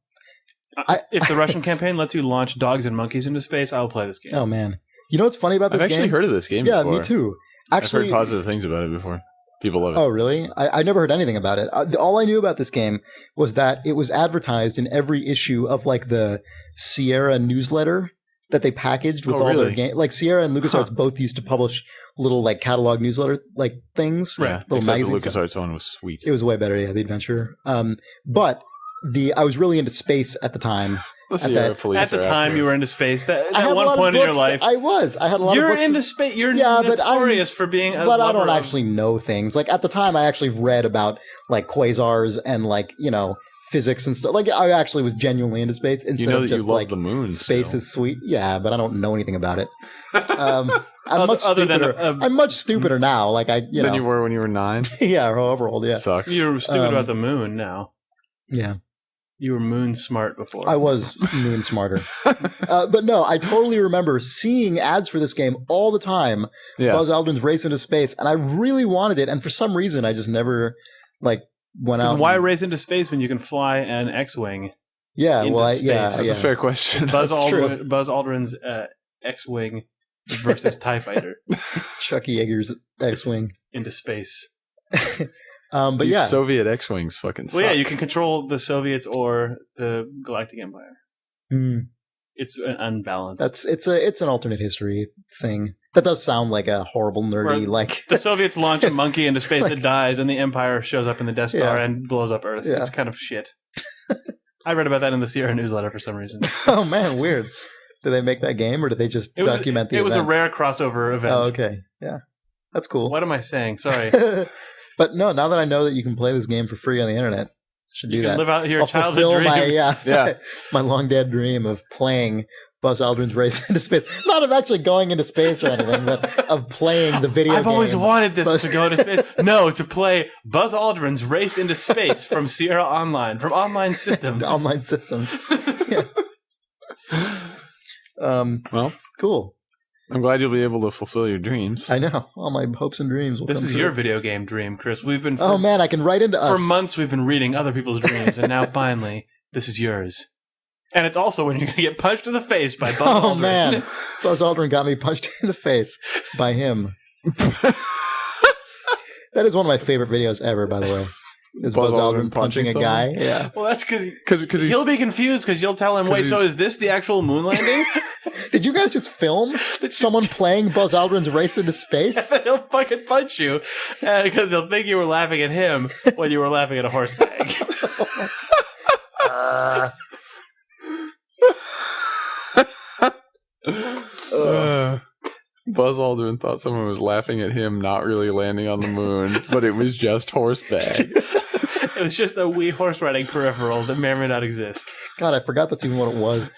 If the Russian campaign lets you launch dogs and monkeys into space, I'll play this game. Oh, man. You know what's funny about this game? I've actually heard of this game before. Yeah, me too. Actually, I've heard positive things about it before. People love it. Oh, really? I never heard anything about it. All I knew about this game was that it was advertised in every issue of like the Sierra newsletter that they packaged with Oh, all their really? games. Like Sierra and LucasArts both used to publish little like catalog newsletter like things. Yeah, little except the magazines. LucasArts one was sweet. It was way better, yeah, the Adventurer. But I was really into space at the time. The Sierra Police At the are time, after you were into space. I At had a one lot of point in your books. life, I was. I had a lot of you're books. into space. You're Yeah, but notorious for being a But I lover don't of- actually know things. Like at the time, I actually read about like quasars and like physics and stuff. Like I actually was genuinely into space instead You know of that just you love like the moon. space still. is sweet. Yeah, but I don't know anything about it. I'm much Other than stupider. I'm much stupider now. Like Than you were when you were 9. yeah, or however old. Yeah, Sucks. You're stupid Um, about the moon now. yeah. You were moon smart before. I was moon smarter. But no, I totally remember seeing ads for this game all the time. Yeah. Buzz Aldrin's Race into Space, and I really wanted it. And for some reason, I just never like went out. Why and- race into space when you can fly an X-wing? Yeah, into well, space? That's yeah. a fair question. Buzz That's true. Aldrin's X-wing versus TIE fighter Chucky Yeager's X-wing. into space. But These yeah, Soviet X-Wings fucking suck. Well, yeah, you can control the Soviets or the Galactic Empire. Hmm. It's unbalanced. it's an alternate history thing. That does sound like a horrible nerdy Right. like. The Soviets launch a monkey into space like- that dies, and the Empire shows up in the Death Star Yeah. and blows up Earth. Yeah. It's kind of shit. I read about that in the Sierra newsletter for some reason. Oh man, weird. Did they make that game or did they just document the It was a event? rare crossover event. Oh, okay. Yeah, that's cool. What am I saying? Sorry. But no, now that I know that you can play this game for free on the internet, I should do You can that. live out your I'll childhood fulfill dream. my Yeah. my long dead dream of playing Buzz Aldrin's Race into Space. Not of actually going into space or anything, but of playing the video I've game. always wanted this Buzz- to go to space. No, to play Buzz Aldrin's Race into Space from Sierra Online, from Online Systems. The online systems. Yeah. Well, Cool. I'm glad you'll be able to fulfill your dreams. I know. All my hopes and dreams will This come is true. your video game dream, Chris. We've been Oh man, I can write into us. for months we've been reading other people's dreams, and now finally, this is yours. And it's also when you're going to get punched in the face by Buzz Oh Aldrin. man, Buzz Aldrin got me punched in the face by him. That is one of my favorite videos ever, by the way. Is Buzz Aldrin punching a guy? Yeah. Well, that's because Because he'll be confused because you'll tell him, wait, so is this the actual moon landing? Did you guys just film someone playing Buzz Aldrin's Race into Space? He'll fucking punch you because he'll think you were laughing at him when you were laughing at a Horsebag. Buzz Aldrin thought someone was laughing at him not really landing on the moon, but it was just Horsebag. It was just a wee horse riding peripheral that may or may not exist. God, I forgot that's even what it was.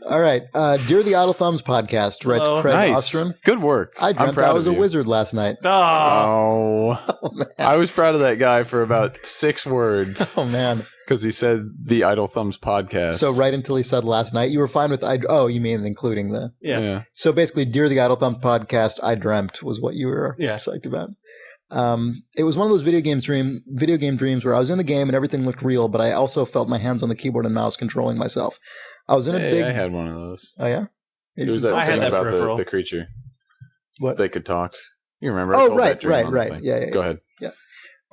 All right. Dear the Idle Thumbs podcast, writes Hello. Craig Nice. Ostrom. Good work. I I'm dreamt proud I was of a you. wizard last night. Oh, Oh, I was proud of that guy for about 6 words Oh, man. because he said the Idle Thumbs podcast. So right until he said last night, you were fine with oh, you mean including the... yeah. So basically, Dear the Idle Thumbs podcast, I dreamt was what you were Yeah. psyched about. It was one of those video game dreams where I was in the game and everything looked real, but I also felt my hands on the keyboard and mouse controlling myself. I was in a Hey, big... I had one of those. Oh, yeah? It was that I had thing that about peripheral. the creature. What? They could talk. You remember? I Oh, told that right, dream on the right. thing. Yeah. Go ahead.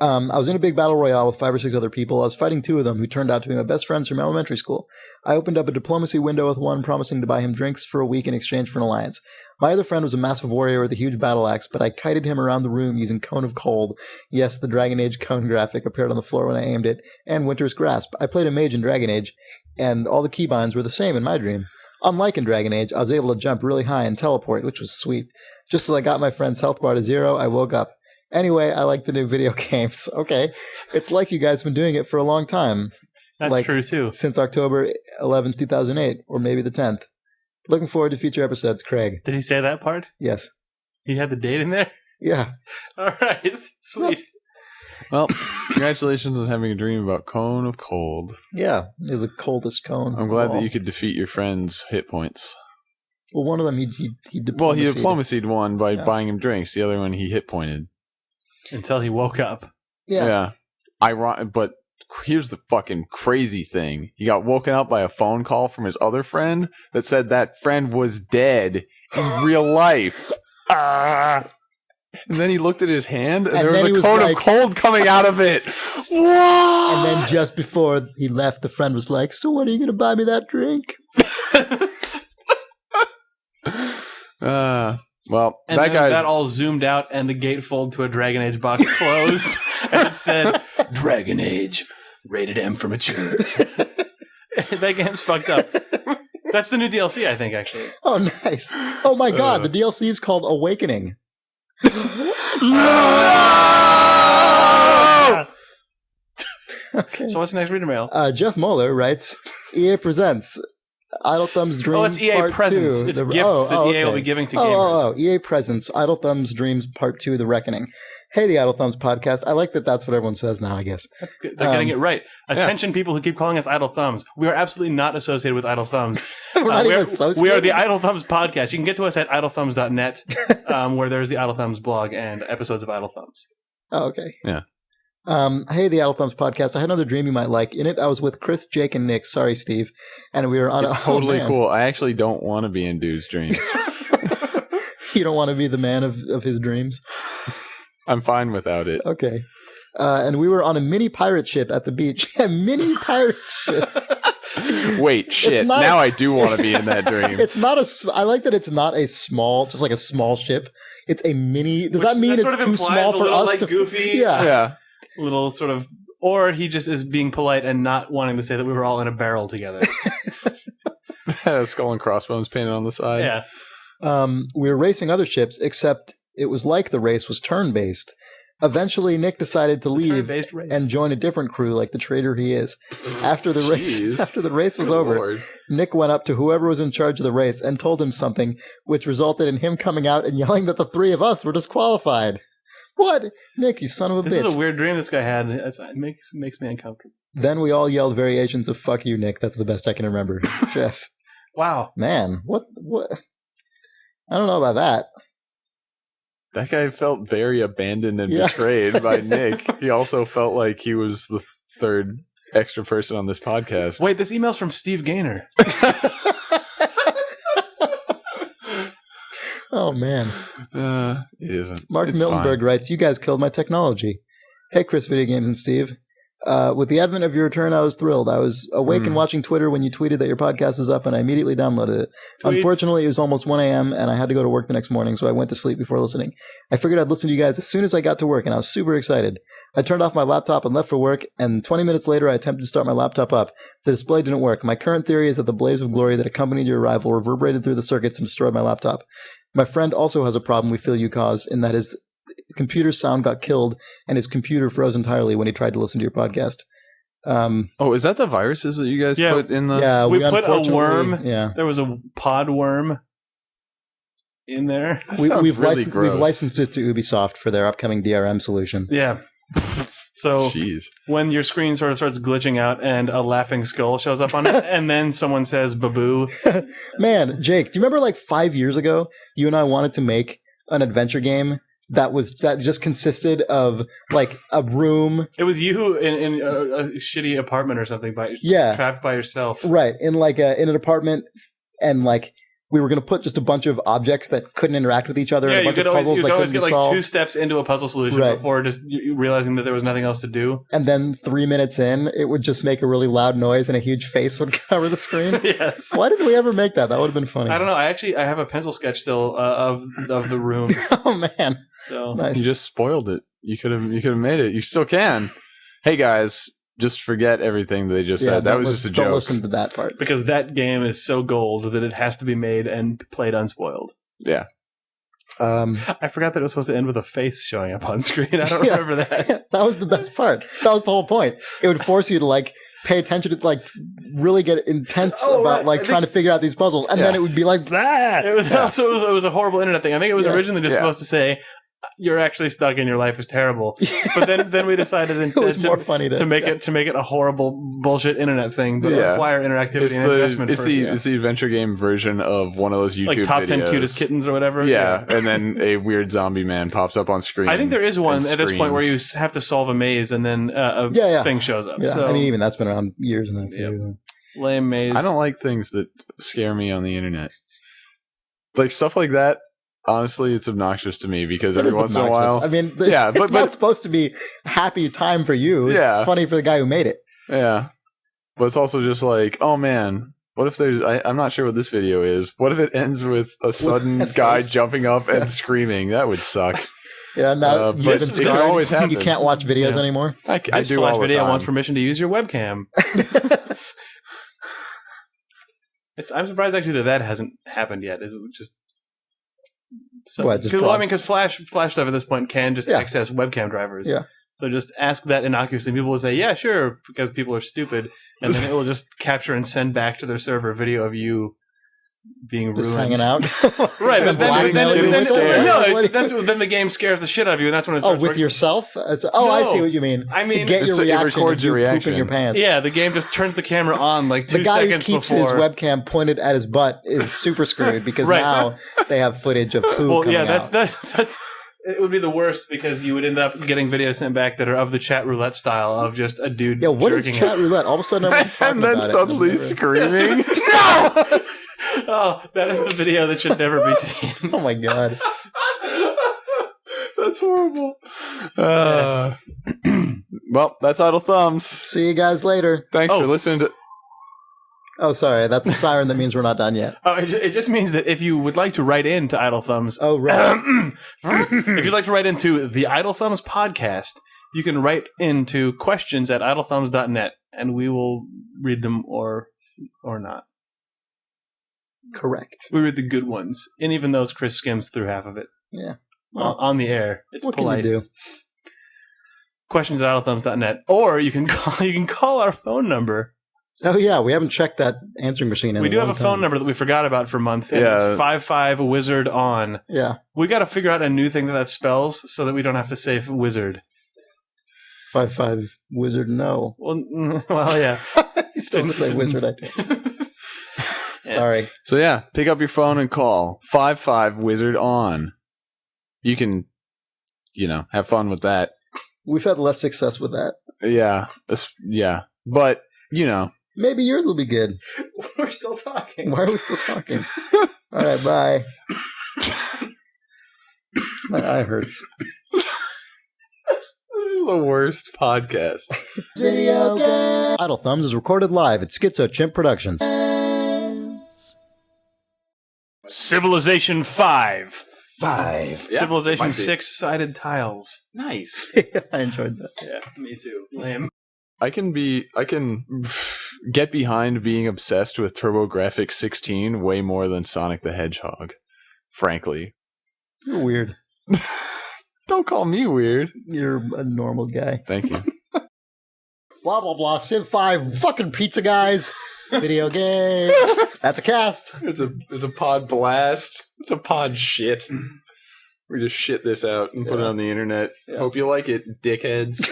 I was in a big battle royale with 5 or 6 other people. I was fighting 2 of them who turned out to be my best friends from elementary school. I opened up a diplomacy window with one, promising to buy him drinks for a week in exchange for an alliance. My other friend was a massive warrior with a huge battle axe, but I kited him around the room using Cone of Cold. Yes, the Dragon Age cone graphic appeared on the floor when I aimed it, and Winter's Grasp. I played a mage in Dragon Age, and all the keybinds were the same in my dream. Unlike in Dragon Age, I was able to jump really high and teleport, which was sweet. Just as I got my friend's health bar to 0, I woke up. Anyway, I like the new video games. Okay. It's like you guys have been doing it for a long time. That's Like- true, too. Since October 11th, 2008, or maybe the 10th. Looking forward to future episodes, Craig. Did he say that part? Yes. He had the date in there? Yeah. All right. Sweet. Well, congratulations on having a dream about Cone of Cold. Yeah. It was the coldest cone. I'm glad of all. that you could defeat your friend's hit points. Well, one of them he Well, he diplomasied. diplomasied one by Yeah. buying him drinks. The other one he hit pointed. Until he woke up. Yeah. But here's the fucking crazy thing. He got woken up by a phone call from his other friend that said that friend was dead in real life. And then he looked at his hand and, And there then he was was a cone like- of cold coming out of it. What? And then just before he left, the friend was like, "So when are you going to buy me that drink?" Well, And that then guy's that all zoomed out, and the gatefold to a Dragon Age box closed, and it said, Dragon Age, rated M for mature. That game's fucked up. That's the new DLC, I think, actually. Oh, nice. Oh, my God. The DLC is called Awakening. Okay. So what's the next reader mail? Jeff Mueller writes, EA presents Idle Thumbs Dreams. Oh, it's EA Part Presents. 2, It's gifts that EA will be giving to gamers. EA Presents Idle Thumbs Dreams Part 2, The Reckoning. Hey, the Idle Thumbs podcast. I like that that's what everyone says now, I guess. That's good. They're getting it right. Attention, people who keep calling us Idle Thumbs. We are absolutely not associated with Idle Thumbs. We're not even associated. We are the Idle Thumbs podcast. You can get to us at idlethumbs.net, where there's the Idle Thumbs blog and episodes of Idle Thumbs. Oh, okay. Yeah. Hey, the Idle Thumbs podcast. I had another dream you might like. In it, I was with Chris, Jake, and Nick. Sorry, Steve. And we were on It's totally cool. I actually don't want to be in dude's dreams. You don't want to be the man of his dreams? I'm fine without it. Okay. And we were on a mini pirate ship at the beach. A mini pirate ship. Wait, shit. Now I do want to be in that dream. It's not I like that it's not a small, just like a small ship. It's a mini. Does that mean it's too small for us to? Goofy, Yeah. Little sort of, or he just is being polite and not wanting to say that we were all in a barrel together. Skull and crossbones painted on the side. Yeah. We were racing other ships, except it was like the race was turn-based. Eventually, Nick decided to leave Turn-based race. and join a different crew, like the traitor he is. After the race was over, Lord. Nick went up to whoever was in charge of the race and told him something, which resulted in him coming out and yelling that the three of us were disqualified. What? Nick, you son of a bitch. This is a weird dream this guy had. It makes me uncomfortable. Then we all yelled variations of "fuck you, Nick." That's the best I can remember. Jeff. Wow. Man, what? I don't know about that. That guy felt very abandoned and betrayed by Nick. He also felt like he was the third extra person on this podcast. Wait, this email's from Steve Gaynor. Oh, man. It isn't. Mark It's Miltenberg fine. writes, "You guys killed my technology." Hey, Chris, Video Games, and Steve. With the advent of your return, I was thrilled. I was awake and watching Twitter when you tweeted that your podcast was up, and I immediately downloaded it. Tweets. Unfortunately, it was almost 1 a.m., and I had to go to work the next morning, so I went to sleep before listening. I figured I'd listen to you guys as soon as I got to work, and I was super excited. I turned off my laptop and left for work, and 20 minutes later, I attempted to start my laptop up. The display didn't work. My current theory is that the blaze of glory that accompanied your arrival reverberated through the circuits and destroyed my laptop. My friend also has a problem we feel you caused, in that his computer's sound got killed, and his computer froze entirely when he tried to listen to your podcast. Is that the viruses that you guys put in the... Yeah, we put a unfortunately- worm. Yeah, There was a pod worm in there. we've really gross. licensed it to Ubisoft for their upcoming DRM solution. Yeah. So Jeez. when your screen sort of starts glitching out and a laughing skull shows up on it, and then someone says "baboo," Man, Jake, do you remember like 5 years ago, you and I wanted to make an adventure game that just consisted of like a room, it was you in a shitty apartment or something, trapped by yourself. right, in like in an apartment, and like we were going to put just a bunch of objects that couldn't interact with each other, Yeah, and a you bunch of puzzles could that always couldn't get be like solved. 2 steps into a puzzle solution Right. before just realizing that there was nothing else to do. And then 3 minutes in, it would just make a really loud noise and a huge face would cover the screen. Yes. Why didn't we ever make that? That would have been funny. I don't know. I have a pencil sketch still of the room. Oh, man. So Nice. You just spoiled it. You could have made it. You still can. Hey, guys, just forget everything that they just said. That was just a Don't joke. listen to that part. because that game is so gold that it has to be made and played unspoiled. Yeah. I forgot that it was supposed to end with a face showing up on screen. I don't Yeah. remember that. That was the best part. That was the whole point. It would force you to like pay attention to like really get intense about like trying to figure out these puzzles, and then it would be like that. It was a horrible internet thing. I think it was originally just Yeah. supposed to say you're actually stuck and your life is terrible. But then we decided It instead was more funny to make it a horrible bullshit internet thing, but Yeah. require interactivity and investment. It's the adventure game version of one of those YouTube like top 10 videos. cutest kittens or whatever. Yeah, and then a weird zombie man pops up on screen. I think there is one and at this point where you screams. have to solve a maze and then a thing shows up. Yeah, So, I mean, even that's been around years and then. Yep. lame maze. I don't like things that scare me on the internet. Like stuff like that. Honestly, it's obnoxious to me because It every is once in a obnoxious. while, I mean, it's, Yeah, it's but- not supposed to be a happy time for you. It's Yeah. funny for the guy who made it. yeah. But it's also just like, oh man, What if there's? I'm not sure what this video is. What if it ends with a sudden guy jumping up and screaming? That would suck. Yeah, now but it can always happen. You can't watch videos anymore. I This do Flash all the video time. wants permission to use your webcam. I'm surprised actually that hasn't happened yet. It would just. So, What, just because Flash stuff at this point can just access webcam drivers. Yeah. So just ask that innocuously. People will say, "Yeah, sure," because people are stupid, and then it will just capture and send back to their server a video of you being Just ruined. hanging out. Right, but then the game scares the shit out of you, and that's when it Oh, starts with working. yourself? I see what you mean. I mean, to get your it reaction, records your of you reaction. pooping your pants. Yeah, the game just turns the camera on like 2 The guy who seconds keeps before. his webcam pointed at his butt is super screwed because Right. now they have footage of poo Well, coming yeah, out. that's it would be the worst because you would end up getting videos sent back that are of the chat roulette style of just a dude. Yeah, what is jerking chat it. roulette? All of a sudden, everyone's talking And then about suddenly it. screaming. Oh, that is the video that should never be seen. Oh my god! That's horrible. Well, that's Idle Thumbs. See you guys later. Thanks for listening to. Oh, sorry, that's the siren. That means we're not done yet. Oh, it just means that if you would like to write into Idle Thumbs, Oh right. if you'd like to write into the Idle Thumbs podcast, you can write into questions@idlethumbs.net, and we will read them or not. Correct. We read the good ones, and even those Chris skims through half of it. Yeah. On the air. It's What polite. can you do? Questions@idlethumbs.net, or you can call our phone number. Oh yeah, we haven't checked that answering machine. We do have a phone number that we forgot about for months, and it's 55-WIZARD-ON. Yeah. We got to figure out a new thing that spells so that we don't have to say wizard. 55 wizard. No. Well, yeah. You still want to say wizard? I guess. Sorry. So yeah, pick up your phone and call 55-WIZARD-ON. You can, have fun with that. We've had less success with that. Yeah, but Maybe yours will be good. We're still talking. Why are we still talking? All right, bye. My eye hurts. This is the worst podcast. Video game. Idle Thumbs is recorded live at Schizo Chimp Productions. Civilization 5. 5. Yeah, Civilization might be. 6-sided tiles. Nice. I enjoyed that. Yeah, me too. Lame. I can get behind being obsessed with TurboGrafx 16 way more than Sonic the Hedgehog. Frankly. You're weird. Don't call me weird. You're a normal guy. Thank you. Blah, blah, blah. Civ 5 fucking pizza guys. Video games. That's a cast. It's a pod blast. It's a pod shit. We just shit this out and put it on the internet. Yeah. Hope you like it, dickheads.